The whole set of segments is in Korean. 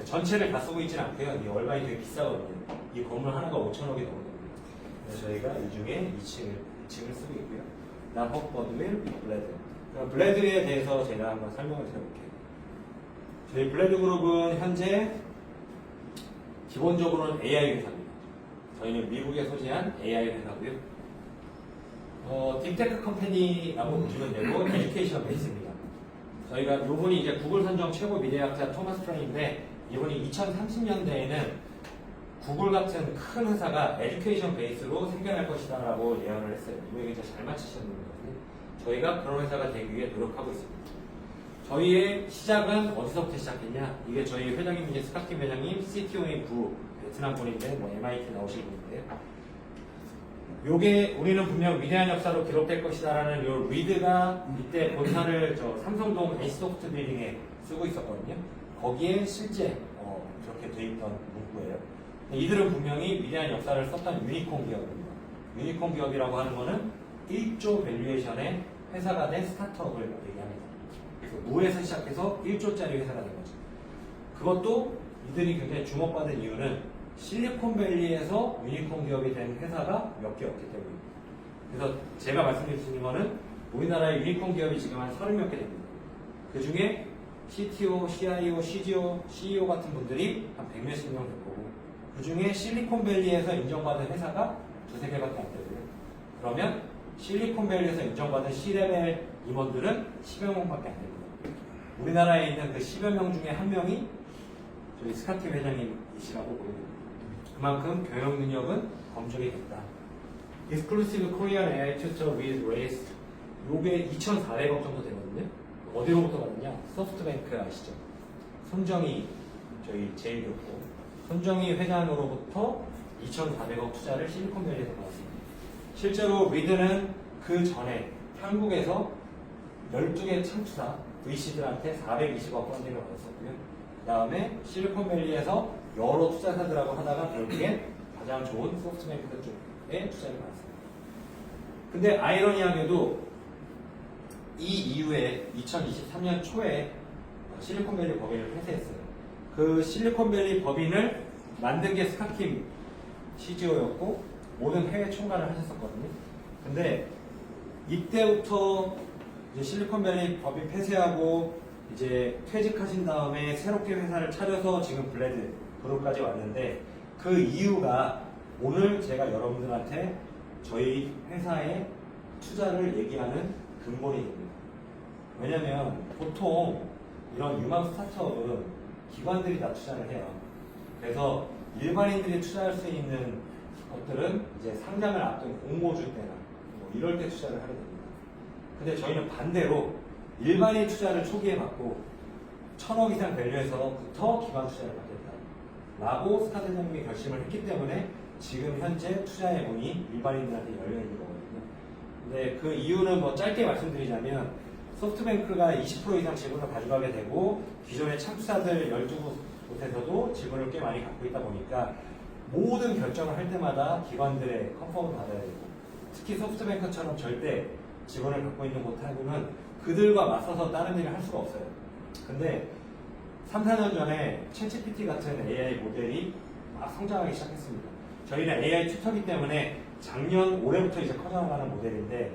전체를 다 쓰고 있지는 않고요. 이 월간이 되게 비싸거든요. 이 건물 하나가 5천억이 넘거든요. 그래서 저희가 이 중에 2층을 쓰고 있고요. 다음 버드윌, 블레드. 블레드에 대해서 제가 한번 설명을 드려볼게요. 저희 블레드 그룹은 현재 기본적으로는 AI 회사입니다. 저희는 미국에 소재한 AI 회사고요. 딥테크 컴퍼니라고 보시면 되고 에듀케이션 베이스입니다. 저희가 요분이 이제 구글 선정 최고 미래학자 토마스 프라인인데 이분이 2030년대에는 구글 같은 큰 회사가 에듀케이션 베이스로 생겨날 것이다 라고 예언을 했어요. 이분이 굉장히 잘 맞히시는 분이거든요. 저희가 그런 회사가 되기 위해 노력하고 있습니다. 저희의 시작은 어디서부터 시작했냐? 이게 저희 회장님이신 스카팀 회장님, CTO인 베트남 분인데 MIT 나오신 분인데요. 요게 우리는 분명 위대한 역사로 기록될 것이다라는 요 리드가 이때 본사를 삼성동 H소프트 빌딩에 쓰고 있었거든요. 거기에 실제 그렇게 돼 있던 문구예요. 이들은 분명히 위대한 역사를 썼던 유니콘 기업입니다. 유니콘 기업이라고 하는 거는 1조 밸류에이션의 회사가 된 스타트업을 얘기합니다. 그래서 무에서 시작해서 1조짜리 회사가 된 거죠. 그것도 이들이 굉장히 주목받은 이유는 실리콘밸리에서 유니콘 기업이 된 회사가 몇 개 없기 때문입니다. 그래서 제가 말씀드리는 거는 우리나라의 유니콘 기업이 지금 한 30몇 개 됩니다. 그 중에 CTO, CIO, CGO, CEO 같은 분들이 한 100몇십 명 될 거고 그 중에 실리콘밸리에서 인정받은 회사가 두세 개밖에 안 되고요. 그러면 실리콘밸리에서 인정받은 C레벨 임원들은 10여 명밖에 안 됩니다. 우리나라에 있는 그 10여 명 중에 한 명이 저희 스카티 회장님이시라고 보입니다. 그만큼 교육 능력은 검증이 됐다. Exclusive Korean AI Tutor with Race 요게 2,400억 정도 되거든요. 어디로부터 받느냐? 소프트뱅크 아시죠? 손정희 저희 제일이었고 손정희 회장으로부터 2,400억 투자를 실리콘밸리에서 받았습니다. 실제로 리드는 그 전에 한국에서 12개 창투사 VC들한테 420억 펀딩을 받았었고요. 그 다음에 실리콘밸리에서 여러 투자사들하고 하다가 결국엔 가장 좋은 소프트뱅크 쪽에 투자를 받았습니다. 근데 아이러니하게도 이 이후에 2023년 초에 실리콘밸리 법인을 폐쇄했어요. 그 실리콘밸리 법인을 만든 게 스카킴 CGO였고 모든 해외 총괄을 하셨었거든요. 근데 이때부터 이제 실리콘밸리 법인 폐쇄하고 이제 퇴직하신 다음에 새롭게 회사를 차려서 지금 블레드 그룹까지 왔는데 그 이유가 오늘 제가 여러분들한테 저희 회사의 투자를 얘기하는 근본이 됩니다. 왜냐면 보통 이런 유망 스타트업은 기관들이 다 투자를 해요. 그래서 일반인들이 투자할 수 있는 것들은 이제 상장을 앞둔 공모주 때나 뭐 이럴 때 투자를 하게 됩니다. 근데 저희는 반대로 일반인 투자를 초기에 받고 1,000억 이상 밸류에서부터 기관 투자를 받겠다라고 스카 대장님이 결심을 했기 때문에 지금 현재 투자의 문이 일반인들한테 열려 있는 거거든요. 근데 그 이유는 뭐 짧게 말씀드리자면 소프트뱅크가 20% 이상 지분을 가져가게 되고 기존의 창투사들 12곳에서도 지분을 꽤 많이 갖고 있다 보니까 모든 결정을 할 때마다 기관들의 컨펌을 받아야 되고 특히 소프트뱅크처럼 절대 지분을 갖고 있는 곳하고는 그들과 맞서서 다른 일을 할 수가 없어요. 근데 3, 4년 전에 챗GPT 같은 AI 모델이 막 성장하기 시작했습니다. 저희는 AI 튜터기 때문에 작년 올해부터 이제 커져나가는 모델인데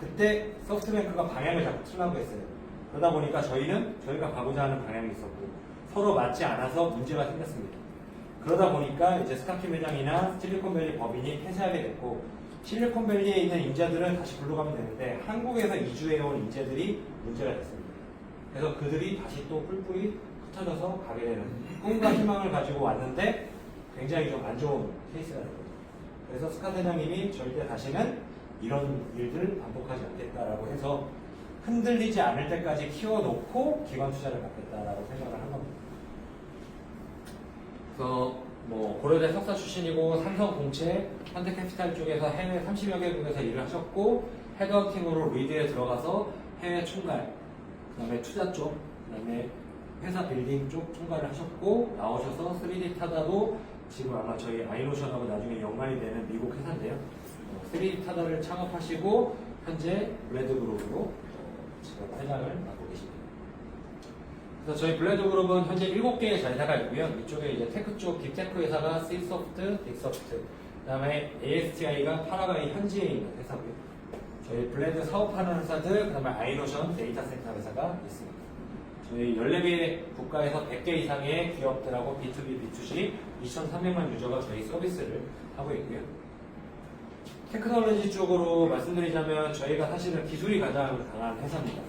그때 소프트뱅크가 방향을 자꾸 틀라고 했어요. 그러다 보니까 저희가 가고자 하는 방향이 있었고 서로 맞지 않아서 문제가 생겼습니다. 그러다 보니까 이제 스카킴 회장이나 실리콘밸리 법인이 폐쇄하게 됐고 실리콘밸리에 있는 인재들은 다시 글로 가면 되는데 한국에서 이주해온 인재들이 문제가 됐습니다. 그래서 그들이 다시 또 뿔뿔이 흩어져서 가게 되는 꿈과 희망을 가지고 왔는데 굉장히 좀 안 좋은 케이스가 된 거죠. 그래서 스카 회장님이 절대 다시는 이런 일들을 반복하지 않겠다라고 해서 흔들리지 않을 때까지 키워놓고 기관 투자를 받겠다라고 생각을 한 겁니다. 그래서 뭐 고려대 석사 출신이고 삼성 공채 현대캐피탈 쪽에서 해외 30여 개국에서 일을 하셨고 헤드헌팅으로 리드에 들어가서 해외 총괄, 그 다음에 투자 쪽, 그 다음에 회사 빌딩 쪽 총괄을 하셨고 나오셔서 3D 타다도 지금 아마 저희 아이노션하고 나중에 연관이 되는 미국 회사인데요. 3D 타다를 창업하시고 현재 블레드 그룹으로 지금 회장을 맡고 계십니다. 그래서 저희 블레드 그룹은 현재 7개의 자회사가 있고요. 이쪽에 이제 테크 쪽 빅테크 회사가 C소프트, 빅소프트, 그 다음에 ASTI가 파라과이 현지에 있는 회사고요. 저희 블레드 사업하는 회사들, 그 다음에 아이노션 데이터 센터 회사가 있습니다. 저희 14개 국가에서 100개 이상의 기업들하고 B2B, B2C 2,300만 유저가 저희 서비스를 하고 있고요. 테크놀로지 쪽으로 말씀드리자면 저희가 사실은 기술이 가장 강한 회사입니다.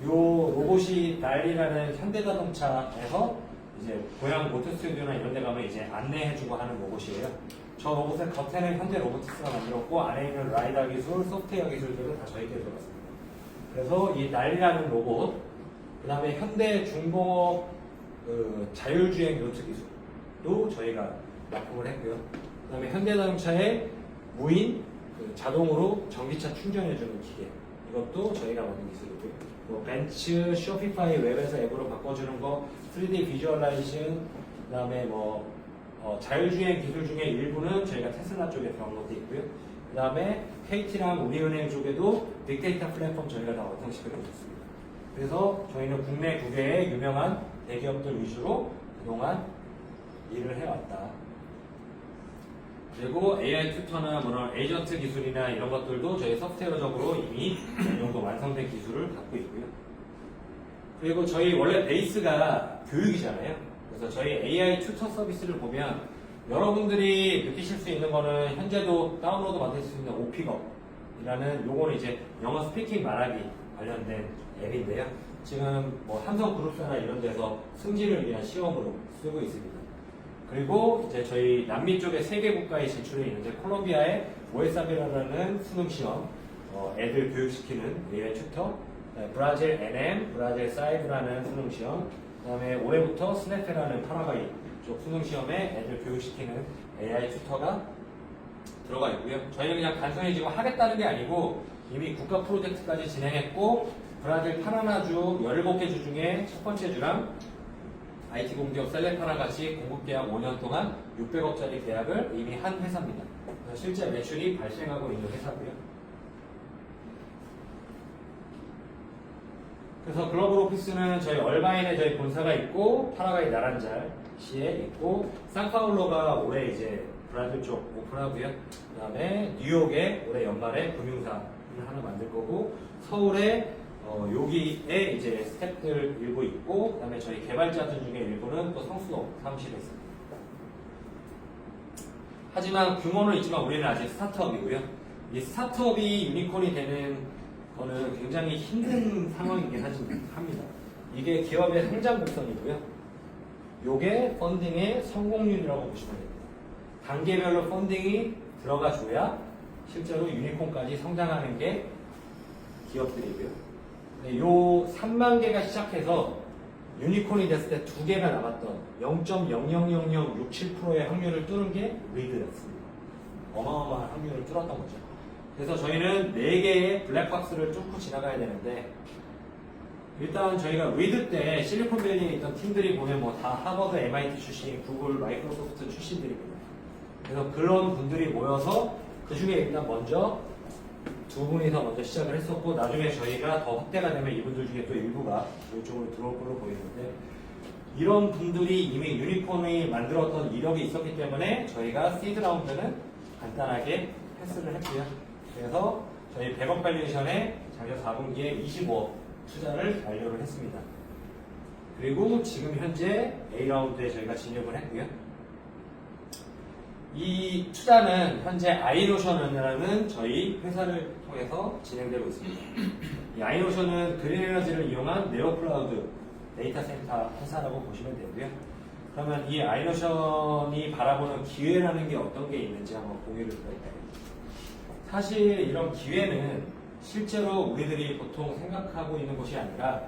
요 로봇이 난리라는 현대자동차에서 이제 고향 모터 스튜디오나 이런 데 가면 이제 안내해주고 하는 로봇이에요. 저 로봇의 겉에는 현대 로보틱스가 만들었고 안에 있는 라이더 기술, 소프트웨어 기술들은 다 저희께 들어갔습니다. 그래서 이 난리라는 로봇, 그 다음에 현대 중공업 자율주행 요트 기술도 저희가 납품을 했고요. 그 다음에 현대자동차의 무인 자동으로 전기차 충전해주는 기계, 이것도 저희가 만든 기술이고요. 뭐 벤츠, 쇼피파이 웹에서 앱으로 바꿔주는 거, 3D 비주얼라이제이션, 그 다음에 뭐 자율주행 기술 중에 일부는 저희가 테슬라 쪽에 들어간 것도 있고요. 그 다음에 KT랑 우리은행 쪽에도 빅데이터 플랫폼 저희가 다 완성시켜 놓았습니다. 그래서 저희는 국내 9개의 유명한 대기업들 위주로 그동안 일을 해왔다. 그리고 AI 튜터나 뭐 에이전트 기술이나 이런 것들도 저희 소프트웨어적으로 이미 어느 정도 완성된 기술을 갖고 있고요. 그리고 저희 원래 베이스가 교육이잖아요. 그래서 저희 AI 튜터 서비스를 보면 여러분들이 느끼실 수 있는 거는 현재도 다운로드 받을 수 있는 오픽업이라는 요거는 이제 영어 스피킹 말하기 관련된 앱인데요. 지금 뭐 삼성그룹사나 이런 데서 승진을 위한 시험으로 쓰고 있습니다. 그리고 이제 저희 남미 쪽에 3개 국가에 진출해 있는데 콜롬비아의 오에사비라라는 수능 시험, 애들 교육시키는 AI 튜터, 브라질 NM, 브라질 사이브라는 수능 시험, 그다음에 올해부터 스네페라는 파라과이 쪽 수능 시험에 애들 교육시키는 AI 튜터가 들어가 있고요. 저희는 그냥 단순히 지금 하겠다는 게 아니고 이미 국가 프로젝트까지 진행했고 브라질 파라나주 17개 주 중에 첫 번째 주랑 IT 공기업 셀레파랑 같이 공급 계약 5년 동안 600억짜리 계약을 이미 한 회사입니다. 그래서 실제 매출이 발생하고 있는 회사고요. 그래서 글로벌 오피스는 저희 얼바인에 저희 본사가 있고 파라과이 나란잘시에 있고 상파울로가 올해 이제 브라질 쪽 오픈하고요. 그 다음에 뉴욕에 올해 연말에 금융사를 하나 만들 거고 서울에 여기에 이제 스태프들 일부 있고, 그 다음에 저희 개발자들 중에 일부는 또 성수동 사무실에 있습니다. 하지만 규모는 있지만 우리는 아직 스타트업이고요. 이 스타트업이 유니콘이 되는 거는 굉장히 힘든 상황이긴 합니다. 이게 기업의 성장 곡선이고요. 요게 펀딩의 성공률이라고 보시면 됩니다. 단계별로 펀딩이 들어가줘야 실제로 유니콘까지 성장하는 게 기업들이고요. 요 3만 개가 시작해서 유니콘이 됐을 때 2개가 남았던 0.00067%의 확률을 뚫은 게 리드였습니다. 어마어마한 확률을 뚫었던 거죠. 그래서 저희는 4개의 블랙박스를 뚫고 지나가야 되는데 일단 저희가 리드 때 실리콘밸리에 있던 팀들이 보면 뭐 다 하버드, MIT 출신, 구글, 마이크로소프트 출신들입니다. 그래서 그런 분들이 모여서 그 중에 일단 먼저 2분이서 먼저 시작을 했었고 나중에 저희가 더 확대가 되면 이분들 중에 또 일부가 이쪽으로 들어올 걸로 보이는데 이런 분들이 이미 유니콘이 만들었던 이력이 있었기 때문에 저희가 시드 라운드는 간단하게 패스를 했고요. 그래서 저희 100억 밸류에이션에 작년 4분기에 25억 투자를 완료를 했습니다. 그리고 지금 현재 A라운드에 저희가 진입을 했고요. 이 투자는 현재 아이노션이라는 저희 회사를 통해서 진행되고 있습니다. 이 아이노션은 그린 에너지를 이용한 네오클라우드 데이터 센터 회사라고 보시면 되고요. 그러면 이 아이노션이 바라보는 기회라는 게 어떤 게 있는지 한번 공유를 드릴게요. 사실 이런 기회는 실제로 우리들이 보통 생각하고 있는 곳이 아니라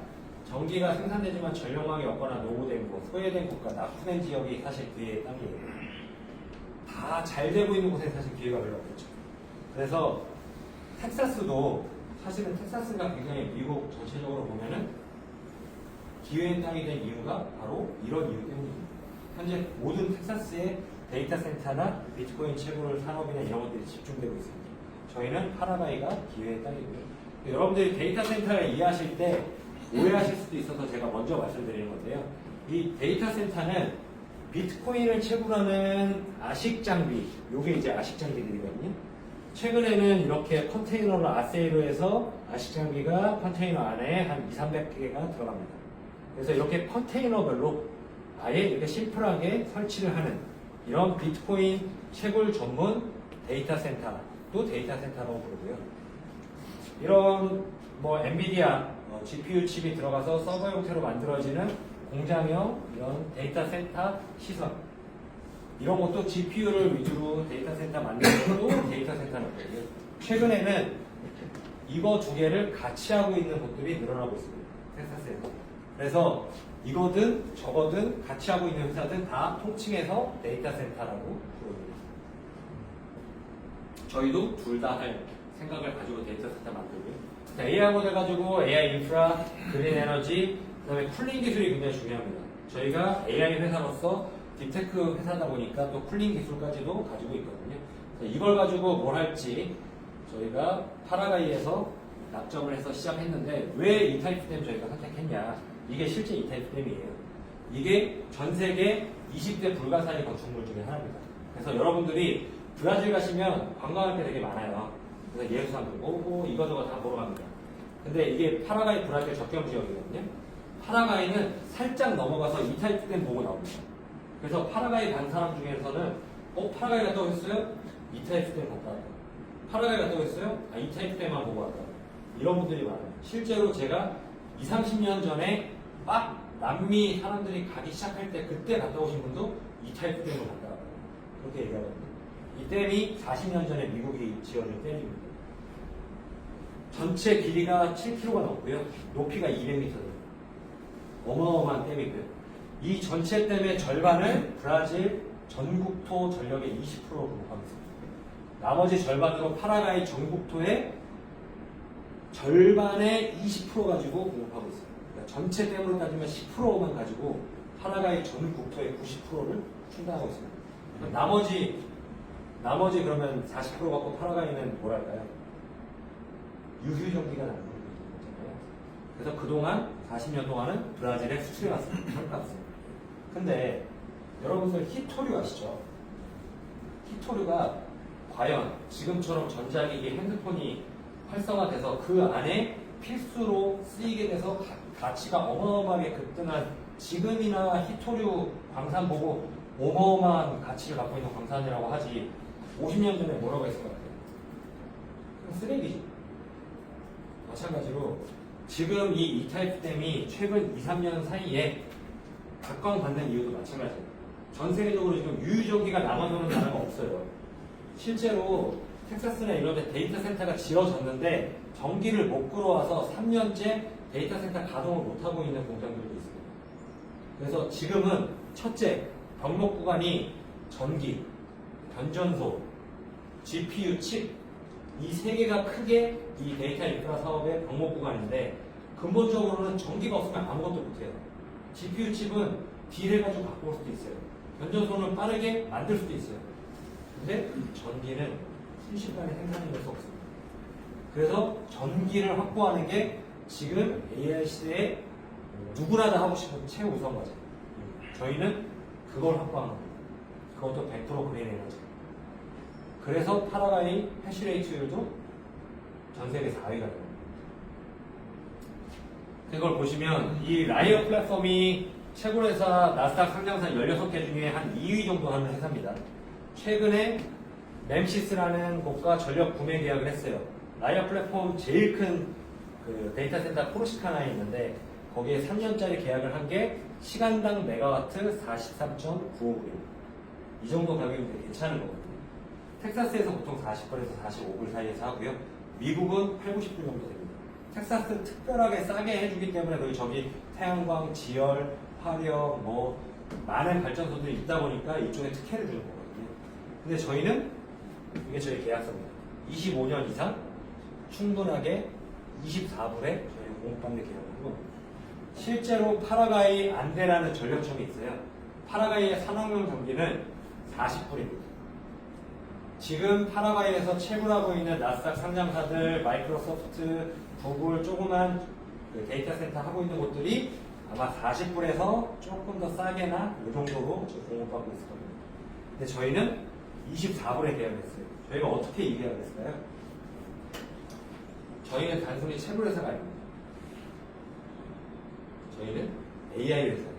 전기가 생산되지만 전력망이 없거나 노후된 곳, 소외된 곳과 낙후된 지역이 사실 기회의 땅이에요. 다 잘 되고 있는 곳에 사실 기회가 별로 없겠죠. 그래서 텍사스도 사실은 텍사스가 굉장히 미국 전체적으로 보면은 기회의 땅이 된 이유가 바로 이런 이유 때문입니다. 현재 모든 텍사스의 데이터 센터나 비트코인 채굴 산업이나 이런 것들이 집중되고 있습니다. 저희는 파라과이가 기회의 땅이고요. 여러분들이 데이터 센터를 이해하실 때 오해하실 수도 있어서 제가 먼저 말씀드리는 건데요. 이 데이터 센터는 비트코인을 채굴하는 아식 장비, 요게 이제 아식 장비들이거든요. 최근에는 이렇게 컨테이너를 아세이로 해서 아식 장비가 컨테이너 안에 한 200~300개가 들어갑니다. 그래서 이렇게 컨테이너별로 아예 이렇게 심플하게 설치를 하는 이런 비트코인 채굴 전문 데이터 센터, 또 데이터 센터라고 부르고요. 이런 뭐 엔비디아 GPU 칩이 들어가서 서버 형태로 만들어지는 공장형 이런 데이터 센터 시설, 이런 것도 GPU를 위주로 데이터 센터 만드는 것도 데이터 센터는 거고요. 최근에는 이거 두 개를 같이 하고 있는 곳들이 늘어나고 있습니다. 텍사스에서. 그래서 이거든 저거든 같이 하고 있는 회사들 다 통칭해서 데이터 센터라고 부릅니다. 저희도 둘 다 할 생각을 가지고 데이터 센터 만들고요. AI 모델 가지고 AI 인프라, 그린 에너지, 그다음에 쿨링 기술이 굉장히 중요합니다. 저희가 AI 회사로서 딥테크 회사다 보니까 또 쿨링 기술까지도 가지고 있거든요. 이걸 가지고 뭘 할지 저희가 파라가이에서 납점을 해서 시작했는데, 왜 이 타입 댐 저희가 선택했냐? 이게 실제 이 타입 댐이에요. 이게 전 세계 20대 불가사리 건축물 중에 하나입니다. 그래서 여러분들이 브라질 가시면 관광할 때 되게 많아요. 그래서 예수상도 보고 이거저거 다 보러 갑니다. 근데 이게 파라가이 브라질 접경 지역이거든요. 파라가이는 살짝 넘어가서 이 타입 댐 보고 나옵니다. 그래서 파라가이 간 사람 중에서는 파라가이 갔다 오셨어요? 이 타입 댐 갔다 왔다. 파라가이 갔다 오셨어요? 이 타입 댐만 보고 왔다. 이런 분들이 많아요. 실제로 제가 20~30년 전에 막 남미 사람들이 가기 시작할 때 그때 갔다 오신 분도 이 타입 댐을 갔다 왔다. 그렇게 얘기하거든요. 이 댐이 40년 전에 미국이 지어준 댐입니다. 전체 길이가 7km가 넘고요. 높이가 200m예요. 어마어마한 댐이고요. 이 전체 댐의 절반을 브라질 전국토 전력의 20%로 공급하고 있습니다. 나머지 절반으로 파라가이 전국토의 절반의 20% 가지고 공급하고 있습니다. 그러니까 전체 댐으로 따지면 10%만 가지고 파라가이 전국토의 90%를 충당하고 있습니다. 나머지 그러면 40% 갖고 파라가이는 뭐랄까요? 유휴전기가 나는 거잖아요. 그래서 그동안 40년 동안은 브라질에 수출해왔습니다. 한값을. 근데 여러분들 히토류 아시죠? 히토류가 과연 지금처럼 전자기기, 핸드폰이 활성화돼서 그 안에 필수로 쓰이게 돼서 가치가 어마어마하게 급등한, 지금이나 히토류 광산 보고 어마어마한 가치를 갖고 있는 광산이라고 하지 50년 전에 뭐라고 했을 것 같아요? 그럼 쓰레기죠. 마찬가지로 지금 이 이타입 댐이 최근 2~3년 사이에 각광받는 이유도 마찬가지예요. 전 세계적으로 지금 유유전기가 남아도는 나라가 없어요. 실제로 텍사스나 이런 데 데이터 센터가 지어졌는데 전기를 못 끌어와서 3년째 데이터 센터 가동을 못하고 있는 공장들도 있습니다. 그래서 지금은 첫째, 병목 구간이 전기, 변전소, GPU 칩, 이 세 개가 크게 이 데이터 인프라 사업의 병목 구간인데, 근본적으로는 전기가 없으면 아무것도 못해요. GPU 칩은 딜해가지고 갖고 올 수도 있어요. 변전소는 빠르게 만들 수도 있어요. 근데 전기는 순식간에 생산해낼 수 없습니다. 그래서 전기를 확보하는 게 지금 AI 시대에 누구나 다 하고 싶은 최우선 과제. 저희는 그걸 확보하는 겁니다. 그것도 100% 그린 에너지. 그래서 파라가이 해시레이트율도 전 세계 4위가 됩니다. 이걸 보시면 이 라이어 플랫폼이 채굴회사 나스닥 상장사 16개 중에 한 2위 정도 하는 회사입니다. 최근에 멤시스라는 곳과 전력 구매 계약을 했어요. 라이어 플랫폼 제일 큰 그 데이터 센터 코르시카나에 있는데, 거기에 3년짜리 계약을 한 게 시간당 메가와트 43.95불입니다. 이 정도 가격이 괜찮은 거거든요. 텍사스에서 보통 40불에서 45불 사이에서 하고요. 미국은 8~90불 정도 됩니다. 텍사스 특별하게 싸게 해주기 때문에 거기 저기 태양광, 지열, 화력, 많은 발전소들이 있다 보니까 이쪽에 특혜를 주는 거거든요. 근데 저희는 이게 저희 계약서입니다. 25년 이상 충분하게 24불에 저희 공급받는 계약이고, 실제로 파라가이 안데라는 전력청이 있어요. 파라가이의 산업용 전기는 40불입니다. 지금 파라가이에서 채굴하고 있는 나스닥 상장사들, 마이크로소프트, 구글, 조그만 그 데이터 센터 하고 있는 곳들이 아마 40불에서 조금 더 싸게나 이 정도로 공급받고 있을 겁니다. 근데 저희는 24불에 계약했어요. 저희가 어떻게 이 계약을 했을까요? 저희는 단순히 채굴 회사가 아닙니다. 저희는 AI 회사예요.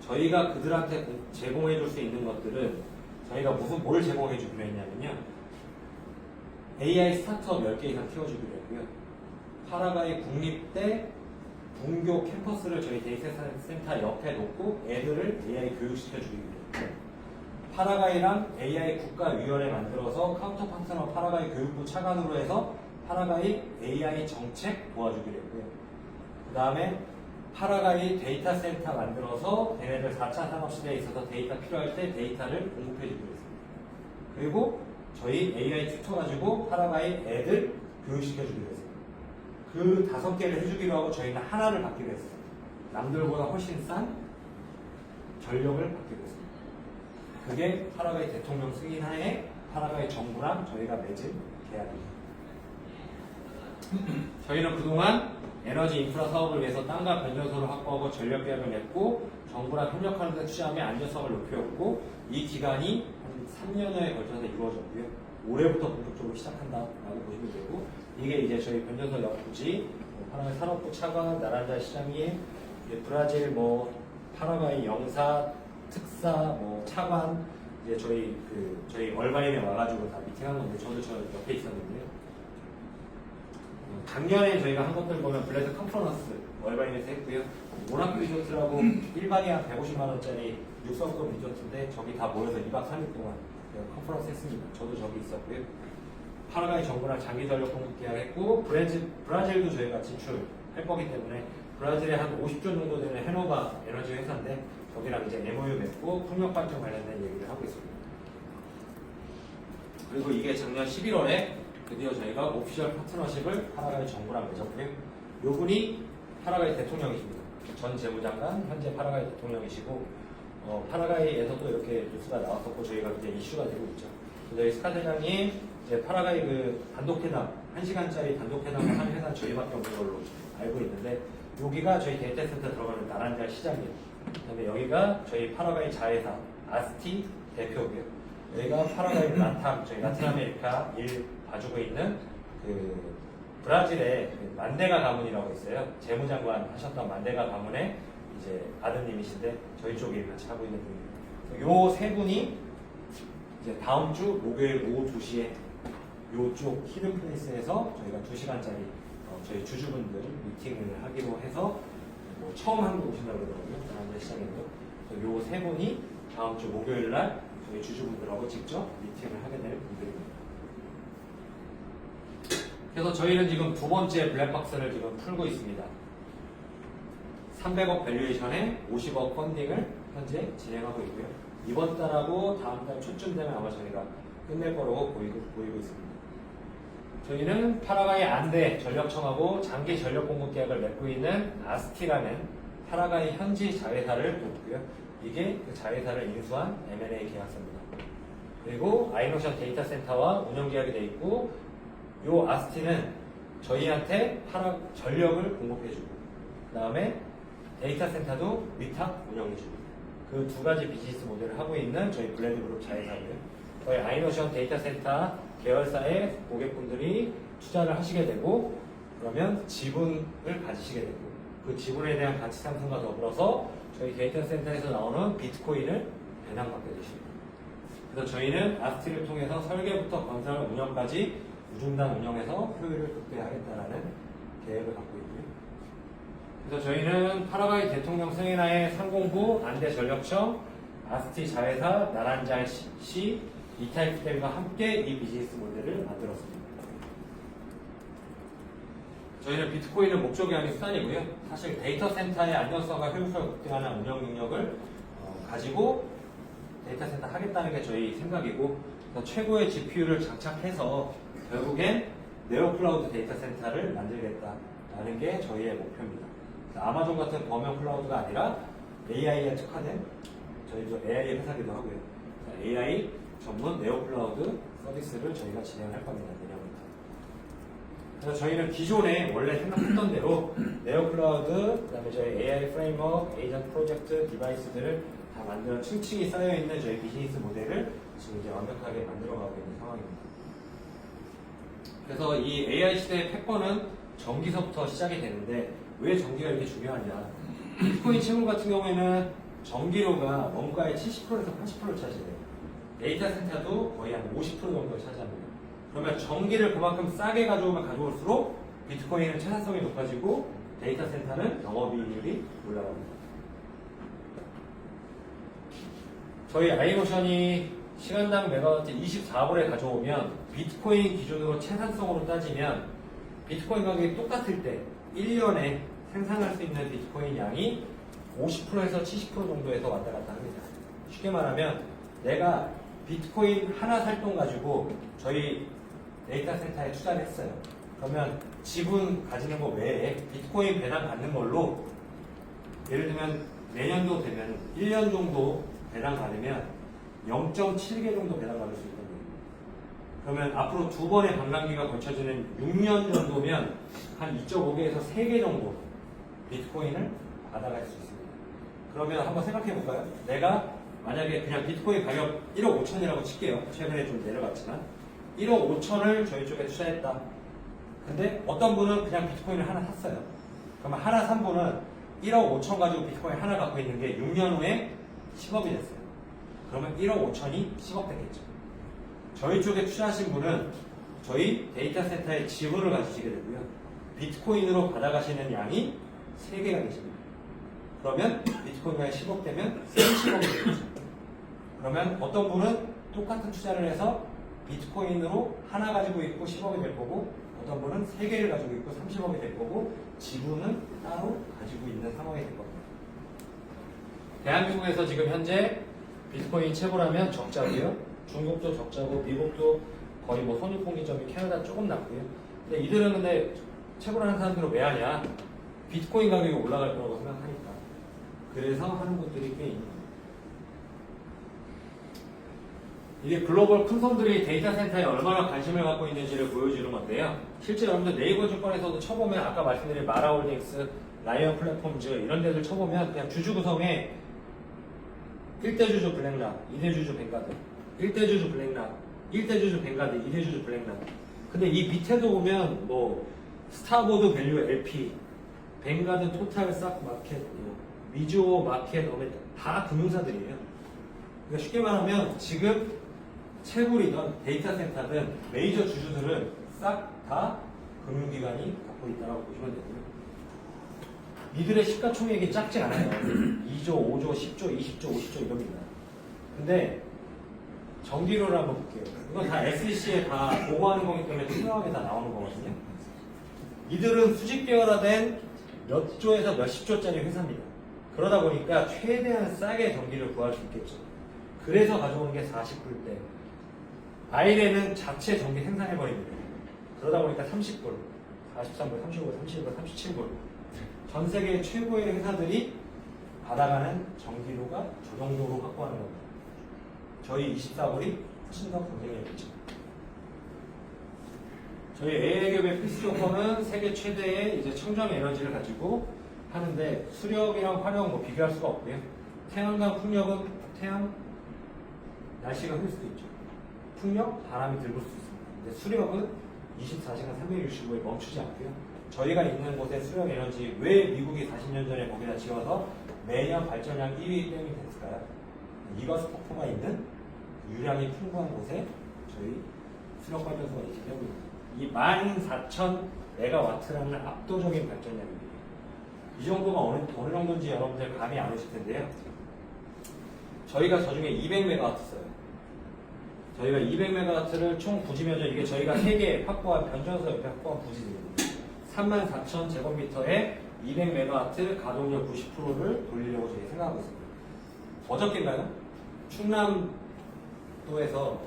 저희가 그들한테 제공해 줄 수 있는 것들은 저희가 뭘 제공해 주기로 했냐면요. AI 스타트업 10개 이상 키워주기로 했고요. 파라과이 국립대 분교 캠퍼스를 저희 데이터 센터 옆에 놓고 애들을 AI 교육시켜주기로 했고요. 파라과이랑 AI 국가위원회 만들어서 카운터 파트너 파라과이 교육부 차관으로 해서 파라과이 AI 정책 도와주기로 했고요. 그 다음에 파라과이 데이터 센터 만들어서 걔네들 4차 산업시대에 있어서 데이터 필요할 때 데이터를 공급해주기로 했습니다. 그리고 저희 AI 튜터 가지고 파라과이 애들 교육시켜주기로 했어요. 그 5개를 해주기로 하고 저희는 하나를 받기로 했어요. 남들보다 훨씬 싼 전력을 받기로 했습니다. 그게 파라과이 대통령 승인하에 파라과이 정부랑 저희가 맺은 계약입니다. 저희는 그동안 에너지 인프라 사업을 위해서 땅과 변전소를 확보하고 전력 계약을 맺고 정부랑 협력하는 데 투자함의 안전성을 높였고 이 기간이 한 3년여에 걸쳐서 이루어졌고요. 올해부터 본격적으로 시작한다라고 보시면 되고 이게 이제 저희 변전소 옆부지 파라과이 산업부 차관, 나란자 시장님, 브라질 파라과이 영사, 특사, 차관 이제 저희 얼바인에 와가지고 다 미팅한 건데 저도 저 옆에 있었는데요. 작년에 저희가 한 것들 보면 블레드 컨퍼런스 월바인에서 했고요. 모나코 리조트라고 1박에 한 150만원짜리 6성급 리조트인데 저기 다 모여서 2박 3일 동안 컨퍼런스 했습니다. 저도 저기 있었고요. 파라과이 정부랑 장기 전력 공급 계약했고 브라질도 저희가 진출할 거기 때문에 브라질에 한 50조 정도 되는 헤노바 에너지 회사인데 거기랑 이제 MOU 맺고 풍력 발전 관련된 얘기를 하고 있습니다. 그리고 이게 작년 11월에 드디어 저희가 오피셜 파트너십을 파라과이 정부랑 맺었고요. 요분이 파라과이 대통령이십니다. 전 재무장관, 현재 파라과이 대통령이시고 파라과이에서 또 이렇게 뉴스가 나왔었고 저희가 이제 이슈가 되고 있죠. 저희 스카 대장님 이제 파라과이 그 단독회담 1시간짜리 단독회담을 한 회사 저희밖에 없는 걸로 알고 있는데 여기가 저희 데이터 센터 들어가는 나란자 시장이에요. 그다음에 여기가 저희 파라과이 자회사 아스티 대표고요. 여기가 파라과이 라탐 저희 라틴 아메리카 일 봐주고 있는 그 브라질의 그 만데가 가문이라고 있어요. 재무장관 하셨던 만데가 가문의 이제 아드님이신데 저희 쪽에 같이 하고 있는 분입니다. 요 세 분이 이제 다음 주 목요일 오후 2시에 요쪽 히든 플레이스에서 저희가 2시간짜리 저희 주주분들 미팅을 하기로 해서 처음 한국 오신다고 그러더라고요. 다음 시장에도 요 세 분이 다음 주 목요일 날 저희 주주분들하고 직접 미팅을 하게 될 분들입니다. 그래서 저희는 지금 두 번째 블랙박스를 지금 풀고 있습니다. 300억 밸류에이션에 50억 펀딩을 현재 진행하고 있고요. 이번 달하고 다음 달 초쯤 되면 아마 저희가 끝낼 거라고 보이고 있습니다. 저희는 파라과이 안데 전력청하고 장기 전력 공급 계약을 맺고 있는 아스티라는 파라과이 현지 자회사를 돕고요. 이게 그 자회사를 인수한 M&A 계약서입니다. 그리고 아이노션 데이터 센터와 운영 계약이 되어 있고 요 아스티는 저희한테 전력을 공급해주고 그 다음에 데이터 센터도 위탁 운영해주고 그 두 가지 비즈니스 모델을 하고 있는 저희 블레드 그룹 자회사고요. 저희 아이노션 데이터 센터 계열사의 고객분들이 투자를 하시게 되고 그러면 지분을 가지시게 되고 그 지분에 대한 가치 상승과 더불어서 저희 데이터 센터에서 나오는 비트코인을 배당받게 되십니다. 그래서 저희는 아스티를 통해서 설계부터 건설 운영까지 우중단 운영해서 효율을 극대화하겠다라는 계획을 갖고 있고요. 그래서 저희는 파라과이 대통령 승인하에 상공부, 안대전력청, 아스티 자회사, 나란자시, 이타이프들과 함께 이 비즈니스 모델을 만들었습니다. 저희는 비트코인은 목적이 아닌 수단이고요. 사실 데이터 센터의 안전성과 효율성을 극대화하는 운영 능력을 가지고 데이터 센터 하겠다는 게 저희 생각이고 최고의 GPU를 장착해서 결국엔 네오클라우드 데이터 센터를 만들겠다라는 게 저희의 목표입니다. 아마존 같은 범용 클라우드가 아니라 AI에 특화된 저희도 AI 회사기도 하고요. AI 전문 네오클라우드 서비스를 저희가 진행할 겁니다. 내년부터. 그래서 저희는 기존에 원래 생각했던 대로 네오클라우드, 그다음에 저희 AI 프레임워크, 에이전트 프로젝트, 디바이스들을 다 만들어 층층이 쌓여 있는 저희 비즈니스 모델을 지금 이제 완벽하게 만들어가고 있는 상황입니다. 그래서 이 AI 시대의 패권은 전기서부터 시작이 되는데 왜 전기가 이렇게 중요하냐? 비트코인 채굴 같은 경우에는 전기료가 원가의 70%에서 80%를 차지해요. 데이터 센터도 거의 한 50% 정도 차지합니다. 그러면 전기를 그만큼 싸게 가져오면 가져올수록 비트코인은 채산성이 높아지고 데이터 센터는 영업이익률이 올라갑니다. 저희 아이모션이 시간당 메가와트 24불에 가져오면 비트코인 기준으로 채산성으로 따지면 비트코인 가격이 똑같을 때 1년에 생산할 수 있는 비트코인 양이 50%에서 70% 정도에서 왔다 갔다 합니다. 쉽게 말하면 내가 비트코인 하나 살 돈 가지고 저희 데이터 센터에 투자를 했어요. 그러면 지분 가지는 거 외에 비트코인 배당 받는 걸로 예를 들면 내년도 되면 1년 정도 배당 받으면 0.7개 정도 배당 받을 수 있는 거예요. 그러면 앞으로 두 번의 반감기가 거쳐지는 6년 정도면 한 2.5개에서 3개 정도 비트코인을 받아갈 수 있습니다. 그러면 한번 생각해 볼까요? 내가 만약에 그냥 비트코인 가격 1억 5천이라고 칠게요. 최근에 좀 내려갔지만 1억 5천을 저희 쪽에 투자했다. 근데 어떤 분은 그냥 비트코인을 하나 샀어요. 그러면 하나 산 분은 1억 5천 가지고 비트코인 하나 갖고 있는 게 6년 후에 10억이 됐어요. 그러면 1억 5천이 10억 됐겠죠. 저희 쪽에 투자하신 분은 저희 데이터 센터의 지분을 가지시게 되고요. 비트코인으로 받아가시는 양이 3개가 계십니다. 그러면 비트코인이 10억 되면 30억이 되겠죠. 그러면 어떤 분은 똑같은 투자를 해서 비트코인으로 하나 가지고 있고 10억이 될 거고 어떤 분은 3개를 가지고 있고 30억이 될 거고 지분은 따로 가지고 있는 상황이 될 겁니다. 대한민국에서 지금 현재 비트코인 채굴하면 적자고요. 중국도 적자고 미국도 거의 뭐 손익분기점이 캐나다 조금 낮고요. 근데 이들은 근데 채굴하는 사람들은 왜 하냐? 비트코인 가격이 올라갈 거라고 생각하니까. 그래서 하는 분들이 꽤 있는 겁니다. 이게 글로벌 큰 손들이 데이터 센터에 얼마나 관심을 갖고 있는지를 보여주는 건데요. 실제 여러분들 네이버 증권에서도 쳐보면 아까 말씀드린 마라홀딩스, 라이언 플랫폼즈 이런 데들 쳐보면 그냥 주주 구성에 1대 주주 블랙락, 2대 주주 뱅가드, 1대 주주 블랙락, 1대 주주 뱅가드, 2대 주주 블랙락. 근데 이 밑에도 보면 뭐 스타보드 밸류 LP, 뱅가드 토탈 싹 마켓, 미주오 마켓, 다 금융사들이에요. 그러니까 쉽게 말하면 지금 채굴이든 데이터 센터든 메이저 주주들은 싹 다 금융기관이 갖고 있다고 보시면 되고요. 이들의 시가총액이 작지 않아요. 2조, 5조, 10조, 20조, 50조 이럽니다. 근데 전기료를 한번 볼게요. 이건 다 SEC에 다 보고하는 거기 때문에 투명하게 다 나오는 거거든요. 이들은 수직계열화된 몇 조에서 몇십 조짜리 회사입니다. 그러다 보니까 최대한 싸게 전기를 구할 수 있겠죠. 그래서 가져오는 게 40불대. 아이레는 자체 전기 생산해버립니다. 그러다 보니까 30불, 43불, 35불, 31불, 37불. 전 세계 최고의 회사들이 받아가는 전기료가 저 정도로 확보하는 겁니다. 저희 24불이 훨씬 더 경쟁력이죠. 저희 AI기업의 필수 조건은 세계 최대의 이제 청정 에너지를 가지고 하는데 수력이랑 화력 뭐 비교할 수가 없고요. 태양광 풍력은 태양 날씨가 흐릴 수도 있죠. 풍력 바람이 들고 수 있습니다. 근데 수력은 24시간 365일 멈추지 않고요. 저희가 있는 곳의 수력 에너지 왜 미국이 40년 전에 거기다 지어서 매년 발전량 1위 때문이 됐을까요? 이거스 폭포가 있는 유량이 풍부한 곳에 저희 수력 발전소가 있기 때문입니다. 이 14,000메가와트라는 압도적인 발전량입니다. 이 정도가 어느 정도인지 여러분들 감이 안 오실 텐데요. 저희가 저 중에 200메가와트 써요. 저희가 200메가와트를 총 부지 면적, 이게 저희가 3개 확보한 변전소 옆에 확보한 부지입니다. 34,000제곱미터에 200메가와트 가동력 90%를 돌리려고 저희 생각하고 있습니다. 어저께인가요? 충남도에서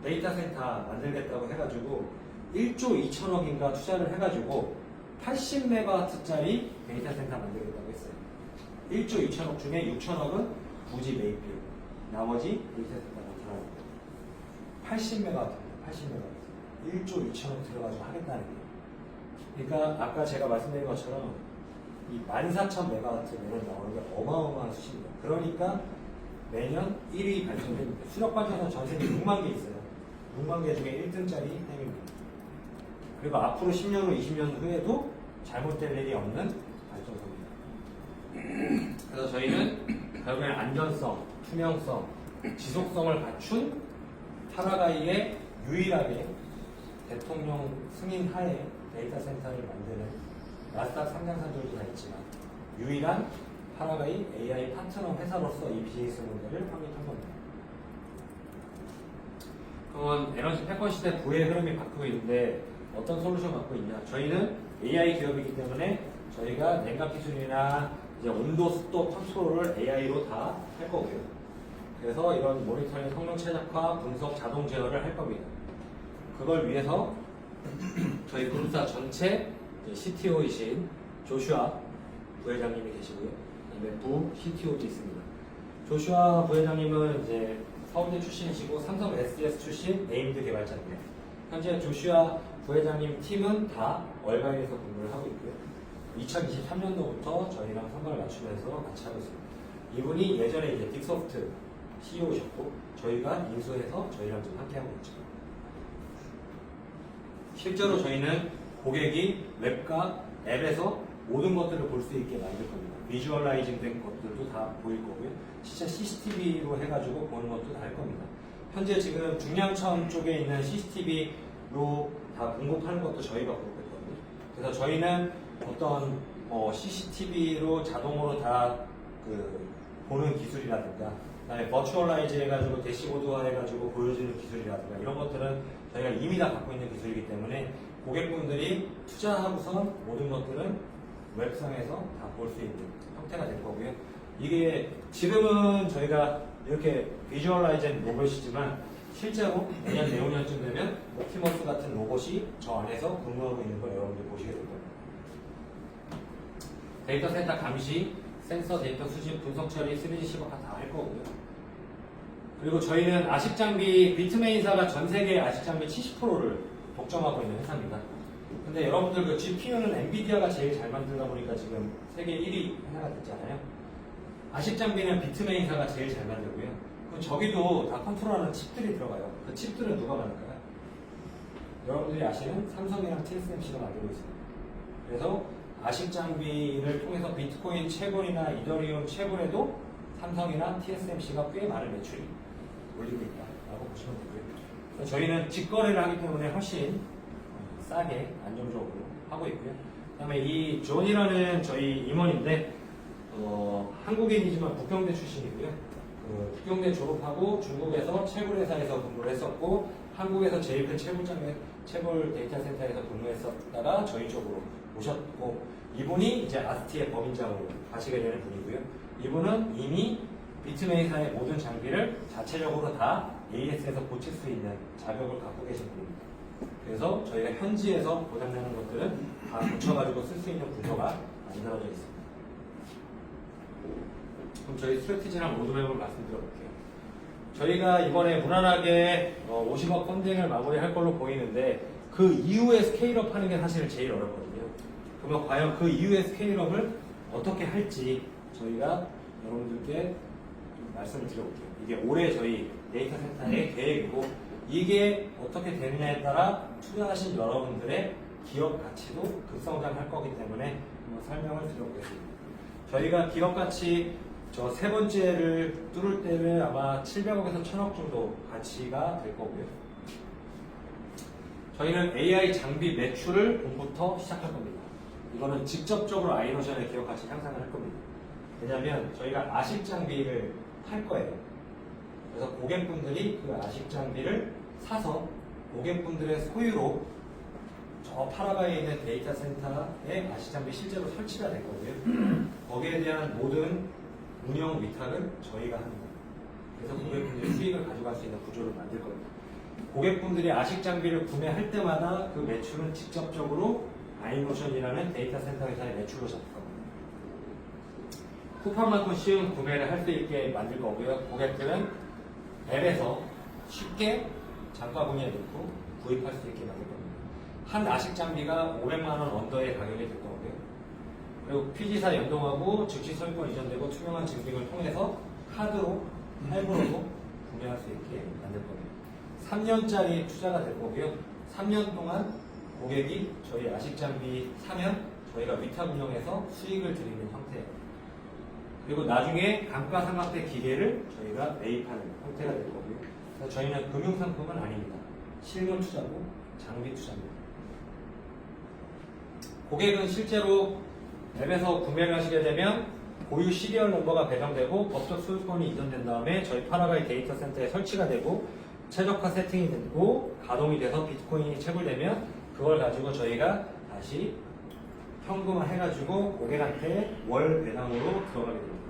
데이터 센터 만들겠다고 해가지고 1조 2천억인가 투자를 해가지고 80메가와트짜리 데이터 센터 만들겠다고 했어요. 1조 2천억 중에 6천억은 부지 매입비용, 나머지 데이터 센터 건설하는 80메가와트입니다. 80메가와트. 1조 2천억 들어가지고 하겠다는 거예요. 그러니까 아까 제가 말씀드린 것처럼 이 14,000메가와트는 나오는 게 어마어마한 수치입니다. 그러니까 매년 1위 발전됩니다. 수력 발전소 전 세계 6만 개 있어요. 6만 개 중에 1등짜리 햄입니다. 그리고 앞으로 10년 후, 20년 후에도 잘못될 일이 없는 발전소입니다. 그래서 저희는 결국엔 안전성, 투명성, 지속성을 갖춘 파라가이의 유일하게 대통령 승인 하에 데이터 센터를 만드는 나스닥 상장사들도 다 있지만 유일한 파라가이 AI 파트너 회사로서 이 비즈니스 모델을 확립한 겁니다. 그러면 에너지 패권 시대 부의 흐름이 바뀌고 있는데 어떤 솔루션 갖고 있냐? 저희는 AI 기업이기 때문에 저희가 냉각 기술이나 이제 온도, 습도 컨트롤을 AI로 다 할 거고요. 그래서 이런 모니터링 성능 최적화, 분석, 자동 제어를 할 겁니다. 그걸 위해서 저희 그룹사 전체 CTO이신 조슈아 부회장님이 계시고요. 그다음에 부 CTO도 있습니다. 조슈아 부회장님은 이제 서울대 출신이시고 삼성 SDS 출신 네임드 개발자입니다. 현재 조슈아 부회장님 팀은 다 얼바인에서 근무를 하고 있고요. 2023년도부터 저희랑 선발을 맞추면서 같이 하고 있습니다. 이분이 예전에 이제 딕소프트 CEO셨고 저희가 인수해서 저희랑 좀 함께 하고 있죠. 실제로 저희는 고객이 웹과 앱에서 모든 것들을 볼 수 있게 만들 겁니다. 비주얼라이징 된 것들도 다 보일 거고요. 진짜 CCTV로 해가지고 보는 것도 다 할 겁니다. 현재 지금 중량천 쪽에 있는 CCTV로 다 공급하는 것도 저희가 공급했거든요. 그래서 저희는 어떤 CCTV로 자동으로 다 보는 기술이라든가 그다음에 버추얼라이즈 해가지고 대시보드화 해가지고 보여주는 기술이라든가 이런 것들은 저희가 이미 다 갖고 있는 기술이기 때문에 고객분들이 투자하고선 모든 것들은 웹상에서 다 볼 수 있는 형태가 될 거고요. 이게 지금은 저희가 이렇게 비주얼라이즈한 로봇이지만 실제로 내년 내후년쯤 되면 옵티머스 같은 로봇이 저 안에서 근무하고 있는 걸 여러분들 보시게 될 겁니다. 데이터 센터 감시, 센서 데이터 수집, 분석 처리, 3D 시각화 다 할 거고요. 그리고 저희는 아식 장비, 비트메인사가 전 세계 아식 장비 70%를 독점하고 있는 회사입니다. 근데 여러분들 그 GPU는 엔비디아가 제일 잘 만들다 보니까 지금 세계 1위 회사가 됐잖아요. 아식 장비는 비트메인사가 제일 잘 만들고요. 그럼 저기도 다 컨트롤하는 칩들이 들어가요. 그 칩들은 누가 만들까요? 여러분들이 아시는 삼성이랑 TSMC가 만들고 있습니다. 그래서 아식 장비를 통해서 비트코인 채굴이나 이더리움 채굴에도 삼성이나 TSMC가 꽤 많은 매출이 올리고 있다라고 보시면 되고요. 그래서 저희는 직거래를 하기 때문에 훨씬 싸게 안정적으로 하고 있고요. 그다음에 이 존이라는 저희 임원인데 한국인이지만 북경대 출신이고요. 북경대 졸업하고 중국에서 채굴회사에서 근무를 했었고 한국에서 제일 큰 채굴 데이터 센터에서 근무했었다가 저희 쪽으로 오셨고 이분이 이제 아스티의 법인장으로 가시게 되는 분이고요. 이분은 이미 비트메이사의 모든 장비를 자체적으로 다 AS에서 고칠 수 있는 자격을 갖고 계신 분입니다. 그래서 저희가 현지에서 고장나는 것들은 다 고쳐가지고 쓸 수 있는 구조가 만들어져 있습니다. 그럼 저희 스트래티지랑 로드맵을 말씀드려볼게요. 저희가 이번에 무난하게 50억 펀딩을 마무리할 걸로 보이는데 그 이후에 스케일업 하는 게 사실 제일 어렵거든요. 그러면 과연 그 이후에 스케일업을 어떻게 할지 저희가 여러분들께 말씀을 드려볼게요. 이게 올해 저희 데이터 센터의 계획이고 이게 어떻게 되느냐에 따라 투자하신 여러분들의 기업 가치도 급성장할 거기 때문에 한번 설명을 드려보겠습니다. 저희가 기업 가치 저 세 번째를 뚫을 때는 아마 700억에서 1000억 정도 가치가 될 거고요. 저희는 AI 장비 매출을 봄부터 시작할 겁니다. 이거는 직접적으로 아이노션의 기업 가치 향상을 할 겁니다. 왜냐하면 저희가 아식 장비를 팔 거예요. 그래서 고객분들이 그 아식 장비를 사서 고객분들의 소유로 저 파라바이에 있는 데이터 센터에 아식 장비 실제로 설치가 될 거고요. 거기에 대한 모든 운영 위탁은 저희가 합니다. 그래서 고객분들이 수익을 가져갈 수 있는 구조를 만들 겁니다. 고객분들이 아식 장비를 구매할 때마다 그 매출은 직접적으로 아이노션이라는 데이터 센터 회사의 매출로 잡을 겁니다. 쿠팡만큼 쉬운 구매를 할 수 있게 만들 거고요. 고객들은 앱에서 쉽게 장바구니에 넣고 구입할 수 있게 만들 겁니다. 한 아식 장비가 500만 원 언더의 가격이 될 거고요. 그리고 PG사 연동하고 즉시 소유권 이전되고 투명한 증빙을 통해서 카드로 할부로도 구매할 수 있게 만들 겁니다. 3년짜리 투자가 될 거고요. 3년 동안 고객이 저희 아식 장비 사면 저희가 위탁 운영해서 수익을 드리는 형태예요. 그리고 나중에 감가상각대 기계를 저희가 매입하는 형태가 될 거고요. 그래서 저희는 금융상품은 아닙니다. 실물 투자고 장비 투자입니다. 고객은 실제로 앱에서 구매를 하시게 되면 고유 시리얼 넘버가 배정되고 법적 소유권이 이전된 다음에 저희 파라가이 데이터 센터에 설치가 되고 최적화 세팅이 되고 가동이 돼서 비트코인이 채굴되면 그걸 가지고 저희가 다시 현금화 해가지고 고객한테 월 배당으로 들어가게 됩니다.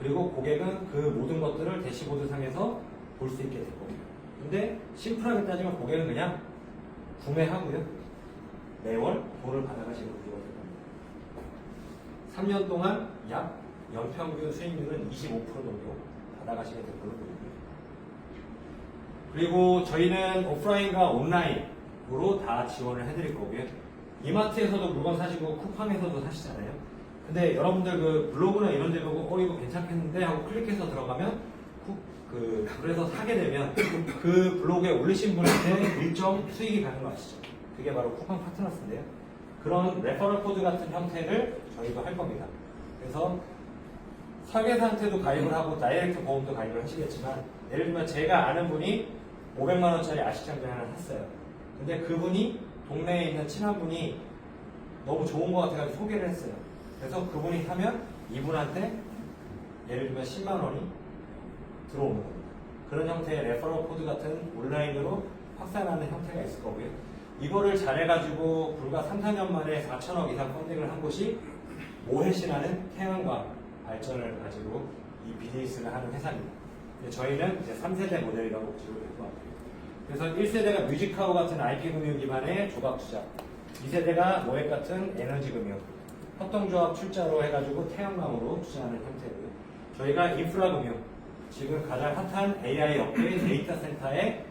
그리고 고객은 그 모든 것들을 대시보드 상에서 볼 수 있게 될 겁니다. 근데 심플하게 따지면 고객은 그냥 구매하고요. 매월 돈을 받아가시는 구조가 될 겁니다. 3년 동안 약 연평균 수익률은 25% 정도 받아가시게 될 걸로 보이고요. 그리고 저희는 오프라인과 온라인으로 다 지원을 해드릴 거고요. 이마트에서도 물건 사시고 쿠팡에서도 사시잖아요. 근데 여러분들 그 블로그나 이런 데 보고 이거 괜찮겠는데 하고 클릭해서 들어가면 그래서 사게 되면 그 블로그에 올리신 분한테 일정 수익이 가는 거 아시죠? 그게 바로 쿠팡 파트너스인데요. 그런 레퍼럴 코드 같은 형태를 저희도 할 겁니다. 그래서 설계사한테도 가입을 하고 다이렉트 보험도 가입을 하시겠지만 예를 들면 제가 아는 분이 500만 원짜리 아식장비 하나 샀어요. 근데 그분이 동네에 있는 친한 분이 너무 좋은 것 같아가지고 소개를 했어요. 그래서 그분이 사면 이분한테 예를 들면 10만 원이 들어오는 겁니다. 그런 형태의 레퍼럴 코드 같은 온라인으로 확산하는 형태가 있을 거고요. 이거를 잘해가지고 불과 3, 4년 만에 4천억 이상 펀딩을 한 곳이 모해시라는 태양광 발전을 가지고 이 비즈니스를 하는 회사입니다. 저희는 이제 3세대 모델이라고 보시면 될 것 같아요. 그래서 1세대가 뮤직하우 같은 IP금융 기반의 조각투자, 2세대가 모액 같은 에너지금융, 협동조합 출자로 해가지고 태양광으로 투자하는 형태고요. 저희가 인프라금융, 지금 가장 핫한 AI 업계 데이터 센터에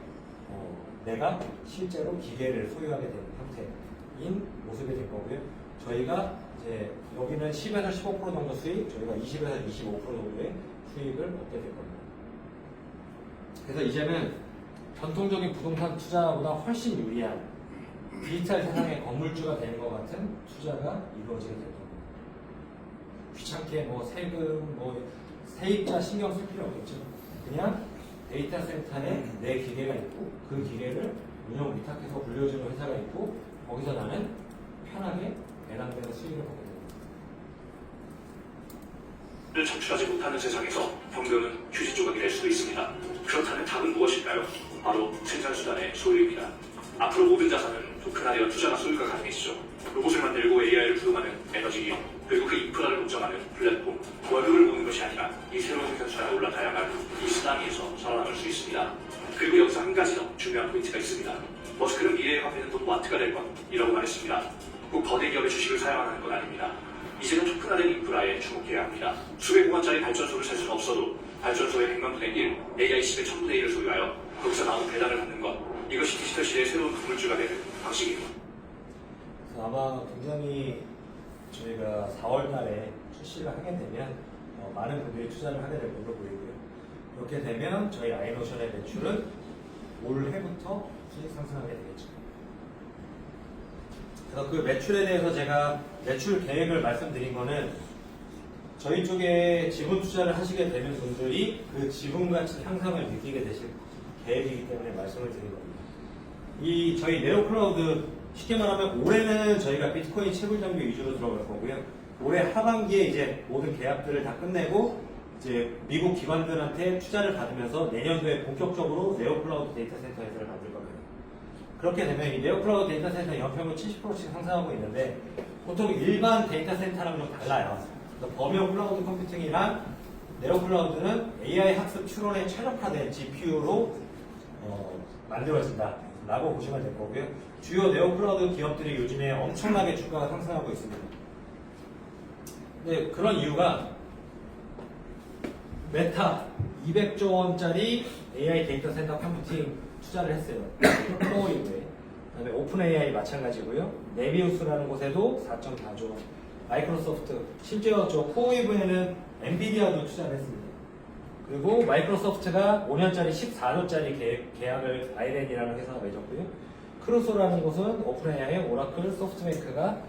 내가 실제로 기계를 소유하게 되는 형태인 모습이 될 거고요. 저희가 이제 여기는 10에서 15% 정도 수익, 저희가 20에서 25% 정도의 수익을 얻게 될 겁니다. 그래서 이제는 전통적인 부동산 투자보다 훨씬 유리한 디지털 세상의 건물주가 되는 것 같은 투자가 이루어지게 될 겁니다. 귀찮게 뭐 세금, 뭐 세입자 신경 쓸 필요 없겠죠. 그냥 데이터 센터에 내 기계가 있고 그 기계를 운영 위탁해서 불려주는 회사가 있고 거기서 나는 편하게 배당되는 수익을 받게 됩니다. 를 창출하지 못하는 세상에서 현금은 휴지 조각이 될 수도 있습니다. 그렇다면 답은 무엇일까요? 바로 생산수단의 소유입니다. 앞으로 모든 자산은 토큰화되어 투자나 소유가 가능해지죠. 로봇을 만들고 AI를 구동하는 에너지기업, 그리고 그 인프라를 운영하는 플랫폼, 월급을 모는 것이 아니라 이 새로운 생산수단에 올라가야만 이 쓰나미에서 살아남을 수 있습니다. 그리고 여기서 한 가지 더 중요한 포인트가 있습니다. 머스크는 미래의 화폐는 돈 와트가 될 것이라고 말했습니다. 꼭 거대 기업의 주식을 사용하는 건 아닙니다. 이제는 토큰화된 인프라에 주목해야 합니다. 수백억 원짜리 발전소를 살 수는 없어도 발전소의 100만 분의 1, AI 10의 1000분의 1을 소유하여 거기서 나온 배당을 받는 것, 이것이 디지털 시대의 새로운 건물주가 되는 방식입니다. 아마 굉장히 저희가 4월 달에 출시를 하게 되면 많은 분들이 투자를 하게 될 걸로 보이고요. 이렇게 되면 저희 아이노션의 매출은 올해부터 수익 상승하게 되겠죠. 그래서 그 매출에 대해서 제가 매출 계획을 말씀드린 거는 저희 쪽에 지분 투자를 하시게 되는 분들이 그 지분 가치 향상을 느끼게 되실 계획이기 때문에 말씀을 드린 겁니다. 이 저희 네오클라우드 쉽게 말하면 올해는 저희가 비트코인 채굴 장비 위주로 들어갈 거고요. 올해 하반기에 이제 모든 계약들을 다 끝내고 이제 미국 기관들한테 투자를 받으면서 내년도에 본격적으로 네오클라우드 데이터 센터 회사를 만들 겁니다. 그렇게 되면 이 네오클라우드 데이터 센터 연평균 70%씩 상승하고 있는데 보통 일반 데이터 센터랑 좀 달라요. 범용 클라우드 컴퓨팅이랑 네오클라우드는 AI 학습 추론에 최적화된 GPU로 만들어진다 라고 보시면 될 거고요. 주요 네오클라우드 기업들이 요즘에 엄청나게 주가가 상승하고 있습니다. 네, 그런 이유가 메타 200조 원짜리 AI 데이터 센터 컴퓨팅 투자를 했어요. 코어이브에. 그다음에 오픈 AI 마찬가지고요. 네비우스라는 곳에도 4.4조. 마이크로소프트 실제로 저 코어이브에는 엔비디아도 투자를 했습니다. 그리고 마이크로소프트가 5년짜리 14조짜리 계약을 아이렌이라는 회사가 맺었고요. 크루소라는 곳은 오픈 AI, 오라클, 소프트뱅크가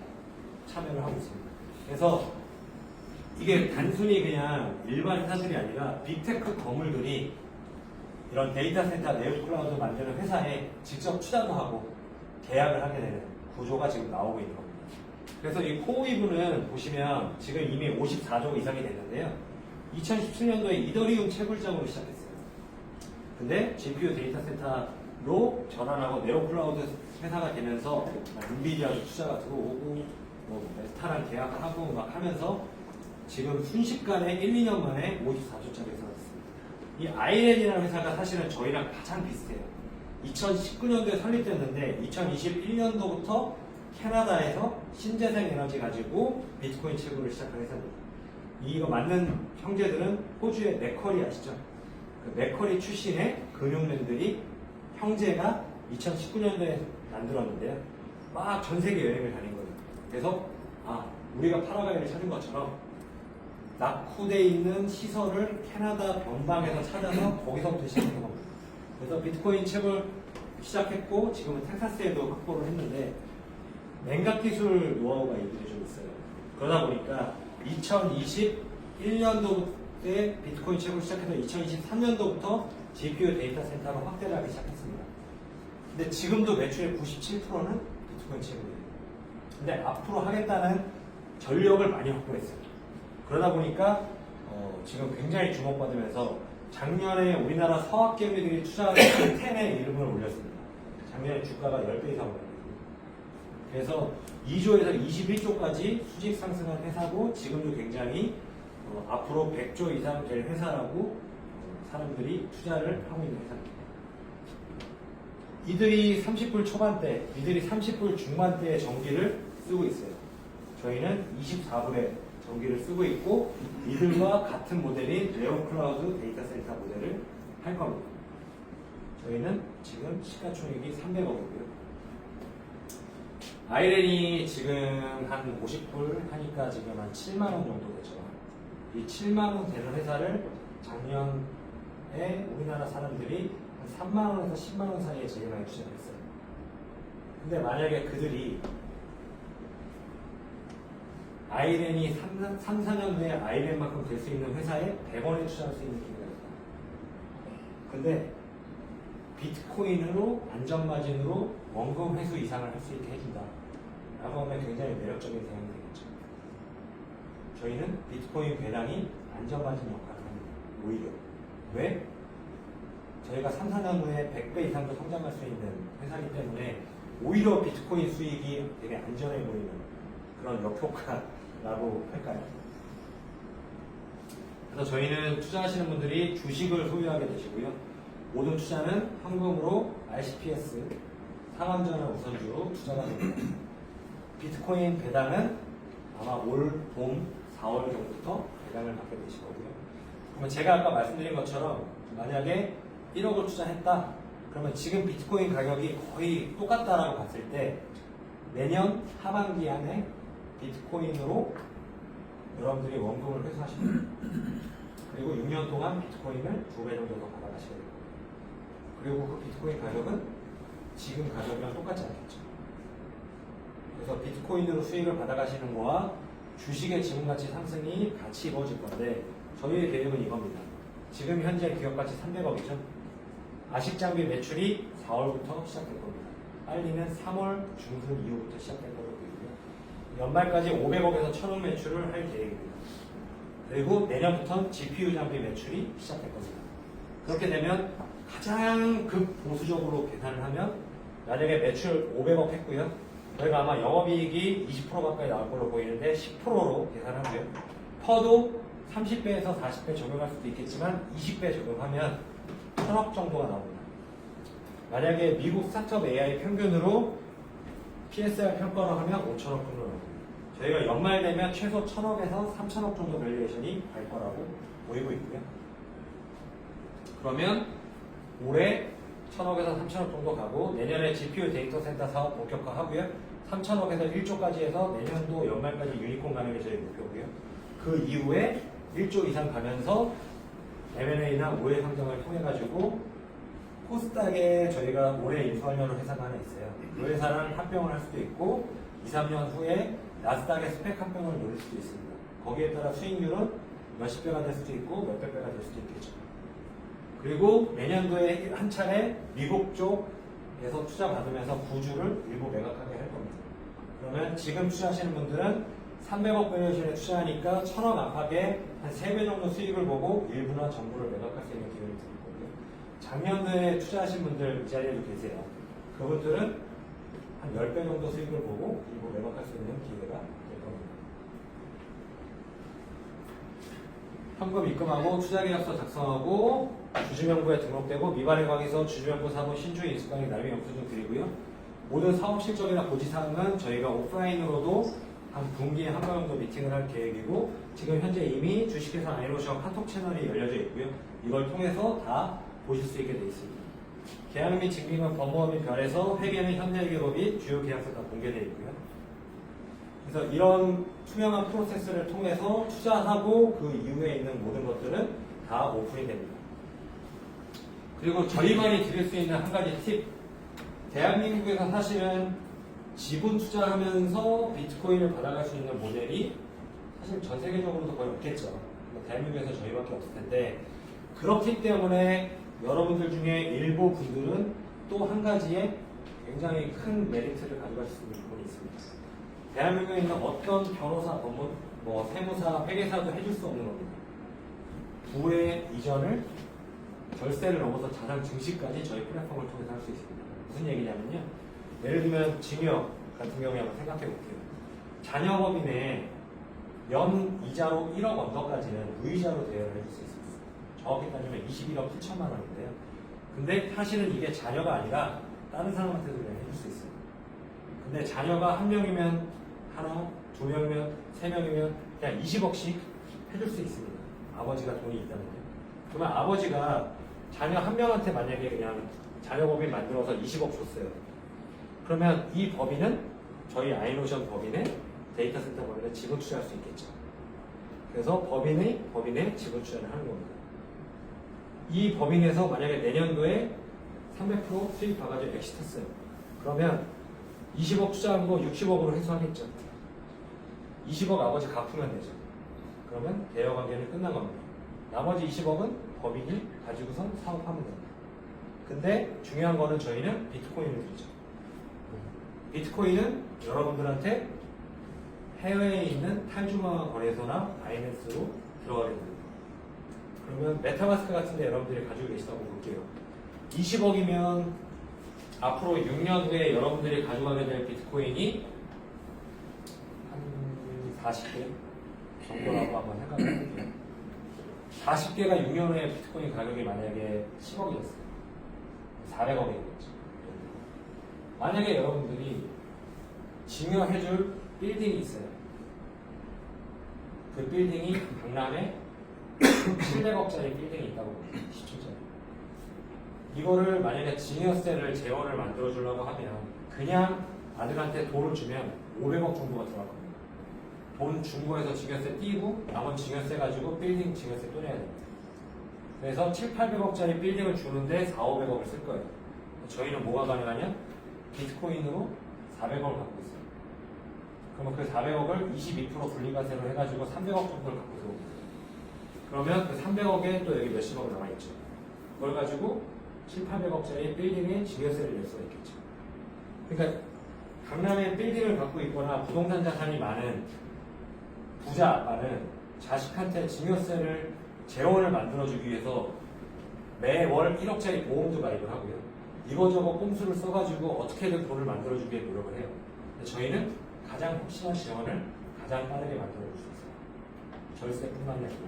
참여를 하고 있습니다. 그래서 이게 단순히 그냥 일반 회사들이 아니라 빅테크 거물들이 이런 데이터 센터 네오클라우드 만드는 회사에 직접 투자도 하고 계약을 하게 되는 구조가 지금 나오고 있는 겁니다. 그래서 이 코어이브는 보시면 지금 이미 54조 이상이 됐는데요. 2017년도에 이더리움 채굴장으로 시작했어요. 근데 GPU 데이터 센터로 전환하고 네오클라우드 회사가 되면서 엔비디아도 투자가 들어오고 뭐 메타랑 계약하고 막 하면서 지금 순식간에 1, 2년 만에 54조짜리 회사가 됐습니다. 이 아이렌이라는 회사가 사실은 저희랑 가장 비슷해요. 2019년도에 설립됐는데 2021년도부터 캐나다에서 신재생 에너지 가지고 비트코인 채굴을 시작한 회사입니다. 이거 맞는 형제들은 호주의 맥커리 아시죠? 그 맥커리 출신의 금융맨들이 형제가 2019년도에 만들었는데요. 막 전 세계 여행을 다닌 거예요. 그래서 우리가 파라과이를 찾은 것처럼 낙후돼 있는 시설을 캐나다 변방에서 찾아서 거기서부터 시작한 겁니다. 그래서 비트코인 채굴 시작했고 지금은 텍사스에도 확보를 했는데 냉각 기술 노하우가 이들이 좀 있어요. 그러다 보니까 2021년도에 비트코인 채굴 시작해서 2023년도부터 GPU 데이터 센터로 확대를 하기 시작했습니다. 근데 지금도 매출의 97%는 비트코인 채굴이에요. 근데 앞으로 하겠다는 전력을 많이 확보했어요. 그러다 보니까 지금 굉장히 주목받으면서 작년에 우리나라 서학개미들이 투자한 10의 이름을 올렸습니다. 작년에 주가가 10배 이상 올랐거든요. 그래서 2조에서 21조까지 수직 상승한 회사고 지금도 굉장히 앞으로 100조 이상 될 회사라고 사람들이 투자를 하고 있는 회사입니다. 이들이 30불 초반대, 이들이 30불 중반대의 전기를 쓰고 있어요. 저희는 24불의 전기를 쓰고 있고 이들과 같은 모델인 네오클라우드 데이터 센터 모델을 할 겁니다. 저희는 지금 시가총액이 300억이고요. 아이렌이 지금 한 50불 하니까 지금 한 7만원 정도 되죠. 이 7만원 되는 회사를 작년에 우리나라 사람들이 한 3만원에서 10만원 사이에 제일 많이 투자를 했어요. 근데 만약에 그들이 아이렌이 3, 4년 후에 아이렌만큼 될 수 있는 회사에 100원에 투자할 수 있는 기회가 있다. 근데 비트코인으로 안전마진으로 원금 회수 이상을 할 수 있게 해준다. 라고 하면 굉장히 매력적인 대응이 되겠죠. 저희는 비트코인 배당이 안전마진 역할을 합니다. 오히려. 왜? 저희가 3, 4년 후에 100배 이상도 성장할 수 있는 회사이기 때문에 오히려 비트코인 수익이 되게 안전해 보이는 그런 역효과라고 할까요? 그래서 저희는 투자하시는 분들이 주식을 소유하게 되시고요. 모든 투자는 현금으로 RCPS 상환전환 우선주로 투자가 됩니다. 비트코인 배당은 아마 올 봄 4월 정도부터 배당을 받게 되실 거고요. 그러면 제가 아까 말씀드린 것처럼 만약에 1억을 투자했다. 그러면 지금 비트코인 가격이 거의 똑같다라고 봤을 때 내년 하반기 안에 비트코인으로 여러분들이 원금을 회수하십니다. 그리고 6년 동안 비트코인을 2배 정도 더 받아가시게 될 거예요. 그리고 그 비트코인 가격은 지금 가격이랑 똑같지 않겠죠. 그래서 비트코인으로 수익을 받아가시는 거와 주식의 지분가치 상승이 같이 이루어질 건데 저희의 계획은 이겁니다. 지금 현재 기업가치 300억이죠. 아식장비 매출이 4월부터 시작될 겁니다. 빨리는 3월 중순 이후부터 시작될 거로 보이고요. 연말까지 500억에서 1000억 매출을 할 계획입니다. 그리고 내년부터는 GPU 장비 매출이 시작될 겁니다. 그렇게 되면 가장 극보수적으로 계산을 하면 만약에 매출 500억 했고요. 저희가 아마 영업이익이 20% 가까이 나올 걸로 보이는데 10%로 계산하고요. 퍼도 30배에서 40배 적용할 수도 있겠지만 20배 적용하면 1000억 정도가 나옵니다. 만약에 미국 스타트업 AI 평균으로 PSR 평가를 하면 5천억 정도 나옵니다. 저희가 연말 되면 최소 1000억에서 3000억 정도 밸류에이션이 갈 거라고 보이고 있고요. 그러면 올해 1,000억에서 3,000억 정도 가고 내년에 GPU 데이터 센터 사업 본격화하고요. 3,000억에서 1조까지 해서 내년도 연말까지 유니콘 가는 게 저희 목표고요. 그 이후에 1조 이상 가면서 M&A나 우회 상장을 통해 가지고 코스닥에 저희가 올해 인수하려는 회사가 하나 있어요. 그 회사랑 합병을 할 수도 있고 2, 3년 후에 나스닥의 스펙 합병을 노릴 수도 있습니다. 거기에 따라 수익률은 몇십 배가 될 수도 있고 몇백 배가 될 수도 있겠죠. 그리고 내년도에 한 차례 미국 쪽에서 투자 받으면서 구주를 일부 매각하게 할 겁니다. 그러면 지금 투자하시는 분들은 300억 밸류에이션에 투자하니까 1,000억 안팎에 한 3배 정도 수익을 보고 일부나 전부를 매각할 수 있는 기회를 드릴 거고요. 작년도에 투자하신 분들 이 자리에도 계세요. 그분들은 한 10배 정도 수익을 보고 일부 매각할 수 있는 기회가 될 겁니다. 현금 입금하고 투자계약서 작성하고 주주명부에 등록되고 미발행 강의서 주주명부 사무 신주의 인수강의 날미 영수증 드리고요. 모든 사업 실적이나 고지사항은 저희가 오프라인으로도 한 분기에 한 번 정도 미팅을 할 계획이고 지금 현재 이미 주식회사 아이노션 카톡 채널이 열려져 있고요. 이걸 통해서 다 보실 수 있게 되어 있습니다. 계약 및 증빙은 법무법 및 별에서 회계 및 현대회계법 및 주요 계약서 다 공개되어 있고요. 그래서 이런 투명한 프로세스를 통해서 투자하고 그 이후에 있는 모든 것들은 다 오픈이 됩니다. 그리고 저희만이 드릴 수 있는 한 가지 팁. 대한민국에서 사실은 지분 투자하면서 비트코인을 받아갈 수 있는 모델이 사실 전 세계적으로도 거의 없겠죠. 대한민국에서 저희밖에 없을 텐데 그렇기 때문에 여러분들 중에 일부 분들은 또 한 가지의 굉장히 큰 메리트를 가져갈 수 있는 부분이 있습니다. 대한민국에 있는 어떤 변호사, 법무, 세무사, 회계사도 해줄 수 없는 겁니다. 부의 이전을 절세를 넘어서 자산 증식까지 저희 플랫폼을 통해서 할 수 있습니다. 무슨 얘기냐면요. 예를 들면 증여 같은 경우에 한번 생각해 볼게요. 자녀법인에 연 이자로 1억 언더까지는 무이자로 대여를 해줄 수 있습니다. 정확히 따지면 21억 7천만 원인데요. 근데 사실은 이게 자녀가 아니라 다른 사람한테도 그냥 해줄 수 있어요. 근데 자녀가 한 명이면 하나, 두 명이면 세 명이면 그냥 20억씩 해줄 수 있습니다. 아버지가 돈이 있다면요. 그러면 아버지가 자녀 한 명한테 만약에 그냥 자녀법인 만들어서 20억 줬어요. 그러면 이 법인은 저희 아이노션 법인의 데이터 센터 법인에 지분 투자할 수 있겠죠. 그래서 법인의 지분 투자를 하는 겁니다. 이 법인에서 만약에 내년도에 300% 수익 봐가지고 엑시트했어요. 그러면 20억 투자한 거 60억으로 회수하겠죠. 20억 아버지 갚으면 되죠. 그러면 대여 관계는 끝난 겁니다. 나머지 20억은 법인이 가지고선 사업하면 됩니다. 근데 중요한 거는 저희는 비트코인을 드리죠. 비트코인은 여러분들한테 해외에 있는 탈중앙화 거래소나 바이낸스로 들어가게 됩니다. 그러면 메타마스크 같은 데 여러분들이 가지고 계시다고 볼게요. 20억이면 앞으로 6년 후에 여러분들이 가져가게 될 비트코인이 한 40개 정도라고 한번 생각해 볼게요. 40개가 6년 후에 비트코인 가격이 만약에 10억이었어요. 400억이겠죠. 만약에 여러분들이 증여해줄 빌딩이 있어요. 그 빌딩이 강남에 700억짜리 빌딩이 있다고 봅니다. 10층짜리. 이거를 만약에 증여세를 재원을 만들어주려고 하면 그냥 아들한테 돈을 주면 500억 정도가 들어갈 겁니다. 돈 준 거에서 증여세 띄고 나머지 증여세 가지고 빌딩 증여세 또 내야 됩니다. 그래서 7, 800억짜리 빌딩을 주는데 4, 500억을 쓸 거예요. 저희는 뭐가 가능하냐? 비트코인으로 400억을 갖고 있어요. 그러면 그 400억을 22% 분리과세로 해가지고 300억 정도를 갖고 들어옵니다. 그러면 그 300억에 또 여기 몇십억 남아있죠. 그걸 가지고 7, 800억짜리 빌딩에 증여세를 낼 수가 있겠죠. 그러니까 강남에 빌딩을 갖고 있거나 부동산 자산이 많은 부자 아빠는 자식한테 증여세를 재원을 만들어주기 위해서 매월 1억짜리 보험도 가입을 하고요. 이거저거 꼼수를 써가지고 어떻게든 돈을 만들어주기 위해 노력을 해요. 근데 저희는 가장 확실한 재원을 가장 빠르게 만들어줄 수 있어요. 절세뿐만이 아니라.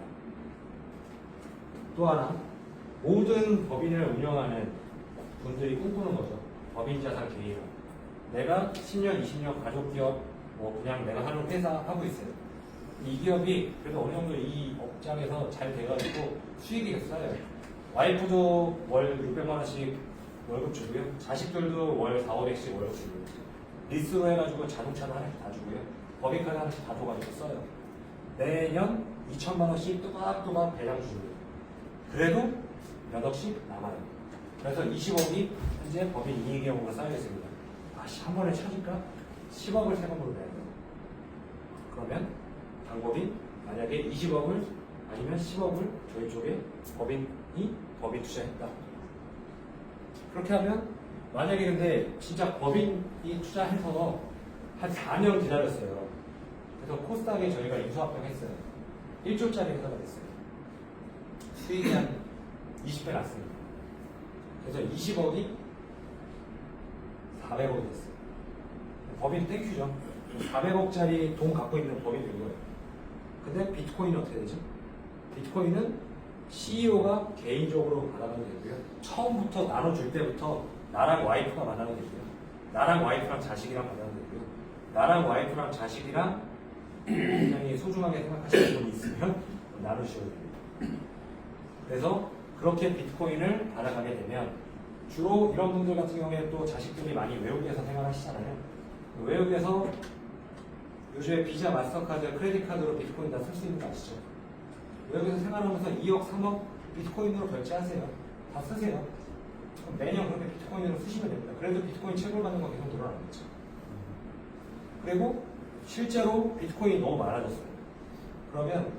또 하나, 모든 법인을 운영하는 분들이 꿈꾸는 거죠. 법인 자산 개인화. 내가 10년, 20년 가족기업, 그냥 내가 하는 회사 하고 있어요. 이 기업이 그래도 어느 정도 이 업장에서 잘 돼가지고 수익이 쌓여요. 와이프도 월 600만 원씩 월급 주고요. 자식들도 월 4, 500씩 월급 주고요. 리스로 해가지고 자동차도 하나씩 다 주고요. 법인카드 하나씩 다 줘가지고 써요. 매년 2천만 원씩 또박또박 배당 주고요. 그래도 몇 억씩 남아요. 그래서 20억이 현재 법인 이익 경우가 쌓여 있습니다. 한 번에 찾을까? 10억을 세금으로 내야 돼요. 그러면 방법이 만약에 20억을 아니면 10억을 저희 쪽에 법인 투자했다. 그렇게 하면 만약에 근데 진짜 법인이 투자해서 한 4년 기다렸어요. 그래서 코스닥에 저희가 인수합병했어요. 1조짜리 회사가 됐어요. 수익이 한 20배 났습니다. 그래서 20억이 400억이 됐어요. 법인 땡큐죠. 400억짜리 돈 갖고 있는 법인이 이거예요. 근데 비트코인은 어떻게 되죠? 비트코인은 CEO가 개인적으로 받아가면 되고요. 처음부터 나눠줄 때부터 나랑 와이프가 받아가면 되고요. 나랑 와이프랑 자식이랑 받아가면 되고요. 나랑 와이프랑 자식이랑 굉장히 소중하게 생각하시는 분이 있으면 나누셔야 됩니다. 그래서 그렇게 비트코인을 받아가게 되면 주로 이런 분들 같은 경우에 또 자식들이 많이 외국에서 생활하시잖아요. 외국에서 요즘에 비자, 마스터카드, 크레딧카드로 비트코인 다 쓸 수 있는 거 아시죠? 외국에서 생활하면서 2억, 3억 비트코인으로 결제하세요. 다 쓰세요. 그럼 매년 그렇게 비트코인으로 쓰시면 됩니다. 그래도 비트코인 채굴받는 거 계속 늘어나겠죠. 그리고 실제로 비트코인이 너무 많아졌어요. 그러면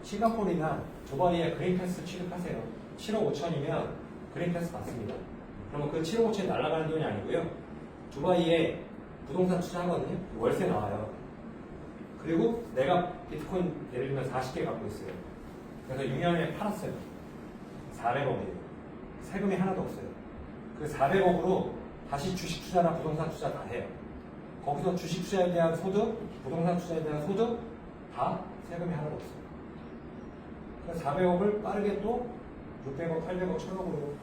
싱가포르나 두바이에 그린패스 취득하세요. 7억 5천이면 그린패스 받습니다. 그러면 그 7억 5천이 날아가는 돈이 아니고요. 두바이에 부동산 투자하거든요. 월세 나와요. 그리고 내가 비트코인 예를 들면 40개 갖고 있어요. 그래서 6년에 팔았어요. 400억이에요. 세금이 하나도 없어요. 그 400억으로 다시 주식 투자나 부동산 투자 다 해요. 거기서 주식 투자에 대한 소득, 부동산 투자에 대한 소득 다 세금이 하나도 없어요. 그래서 400억을 빠르게 또 600억, 800억, 1000억으로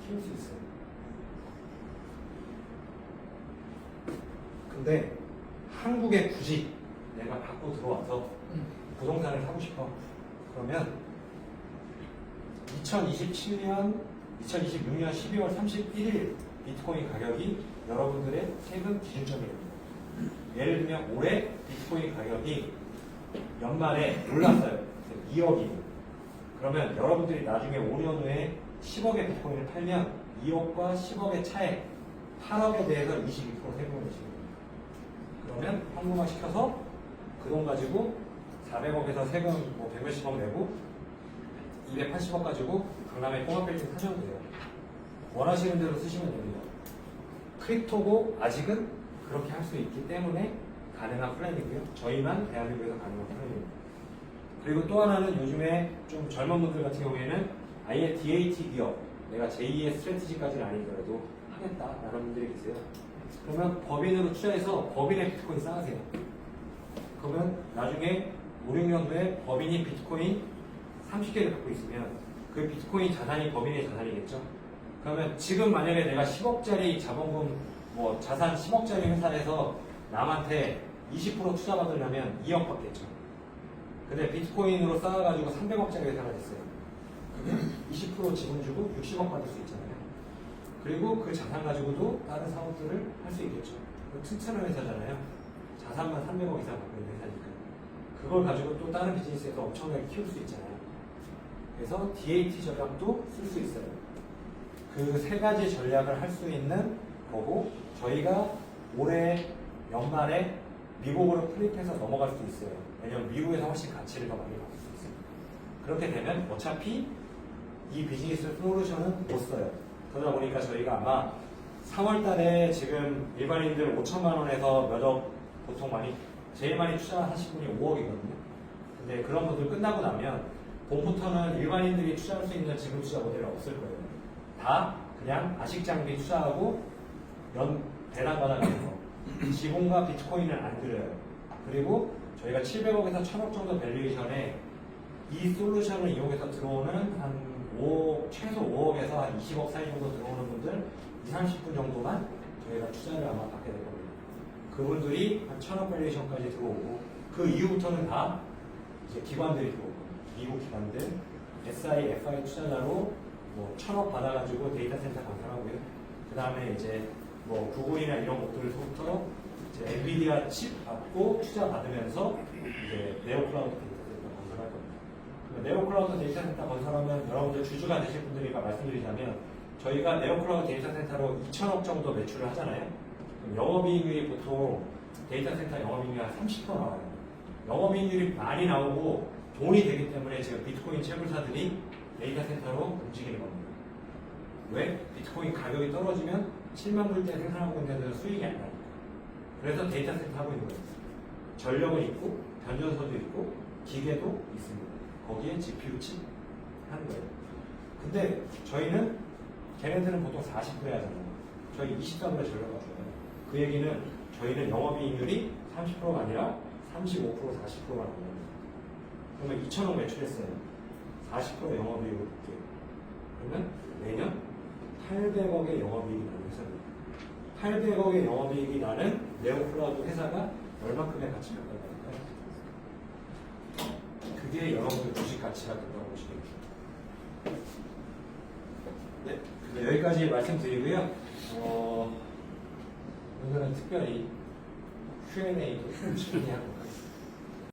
키울 수 있어요. 근데 한국에 굳이 내가 갖고 들어와서 부동산을 사고 싶어. 그러면 2026년 12월 31일 비트코인 가격이 여러분들의 세금 기준점이에요. 예를 들면 올해 비트코인 가격이 연말에 올랐어요. 2억이고. 그러면 여러분들이 나중에 5년 후에 10억의 비트코인을 팔면 2억과 10억의 차에 8억에 대해서 22% 세금을 내시는 거예요. 그러면 현금화 시켜서 그 돈 가지고 400억에서 세금 뭐 100몇십억 내고 280억 가지고 강남에 꼬마빌딩 사셔도 돼요. 원하시는 대로 쓰시면 됩니다. 크립토고 아직은 그렇게 할 수 있기 때문에 가능한 플랜이고요. 저희만 대한민국에서 가능한 플랜입니다. 그리고 또 하나는 요즘에 좀 젊은 분들 같은 경우에는 아예 DAT 기업, 내가 제2의 스트래티지까지는 아니더라도 하겠다라는 분들이 계세요. 그러면 법인으로 투자해서 법인의 비트코인 쌓으세요. 그러면 나중에 5, 6년도에 법인이 비트코인 30개를 갖고 있으면 그 비트코인 자산이 법인의 자산이겠죠. 그러면 지금 만약에 내가 10억짜리 자본금, 뭐 자산 10억짜리 회사에서 남한테 20% 투자 받으려면 2억 받겠죠. 근데 비트코인으로 쌓아가지고 300억짜리 회사가 됐어요. 그러면 20% 지분 주고 60억 받을 수 있잖아요. 그리고 그 자산 가지고도 다른 사업들을 할 수 있겠죠. 튼튼한 회사잖아요. 자산만 300억 이상 갖고 있는 회사니까. 그걸 가지고 또 다른 비즈니스에서 엄청나게 키울 수 있잖아요. 그래서 DAT 전략도 쓸 수 있어요. 그 세 가지 전략을 할 수 있는 거고, 저희가 올해 연말에 미국으로 플립해서 넘어갈 수도 있어요. 왜냐면 미국에서 훨씬 가치를 더 많이 받을 수 있어요. 그렇게 되면 어차피 이 비즈니스 솔루션은 못 써요. 그러다 보니까 저희가 아마 3월 달에 지금 일반인들 5천만 원에서 몇억, 보통 제일 많이 투자하신 분이 5억이거든요. 근데 그런 분들 끝나고 나면 봄부터는 일반인들이 투자할 수 있는 지금 투자 모델이 없을 거예요. 다 그냥 아식 장비 투자하고 배당 받아가는 거. 지분과 비트코인을 안 들여요. 그리고 저희가 700억에서 1000억 정도 밸류에이션에 이 솔루션을 이용해서 들어오는 한 최소 5억에서 한 20억 사이 정도 들어오는 분들 20, 30분 정도만 저희가 투자를 아마 받게 될 겁니다. 그분들이 한 1000억 밸류에이션까지 들어오고 그 이후부터는 다 이제 기관들이 들어오고 미국 기관들, SI, FI 투자자로 뭐 1,000억 받아가지고 데이터 센터 건설하고요. 그 다음에 이제 뭐 구글이나 이런 것들부터 이제 엔비디아 칩 받고 투자 받으면서 이제 네오클라우드 데이터 센터 건설할 겁니다. 네오클라우드 데이터 센터 건설하면 여러분들 주주가 되실 분들이니까 말씀드리자면 저희가 네오클라우드 데이터 센터로 2,000억 정도 매출을 하잖아요. 그럼 영업이익률이 보통 데이터 센터 영업이익률이 한 30% 나와요. 영업이익률이 많이 나오고 돈이 되기 때문에 지금 비트코인 채굴사들이 데이터 센터로 움직이는 겁니다. 왜? 비트코인 가격이 떨어지면 7만 불대 생산하고 있는 데는 수익이 안 나니까. 그래서 데이터 센터 하고 있는 거예요. 전력은 있고, 변전소도 있고, 기계도 있습니다. 거기에 GPU 칩 하는 거예요. 근데 저희는 걔네들은 보통 40%에 하잖아요. 저희 24%에 전력 가져요. 그 얘기는 저희는 영업이익률이 30%가 아니라 35%, 40%가 나옵니다. 그러면 2,000억 매출했어요. 40% 영업이익을 볼게요. 그러면 매년 800억의 영업이익이 나는 회사입니다. 800억의 영업이익이 나는 네오클라우드 회사가 얼마큼의 가치가 될까요? 그게 여러분들 주식 가치가 된다고 보시면 됩니다. 네, 여기까지 말씀드리고요. 오늘은 특별히 Q&A도 준비하고 가겠습니다.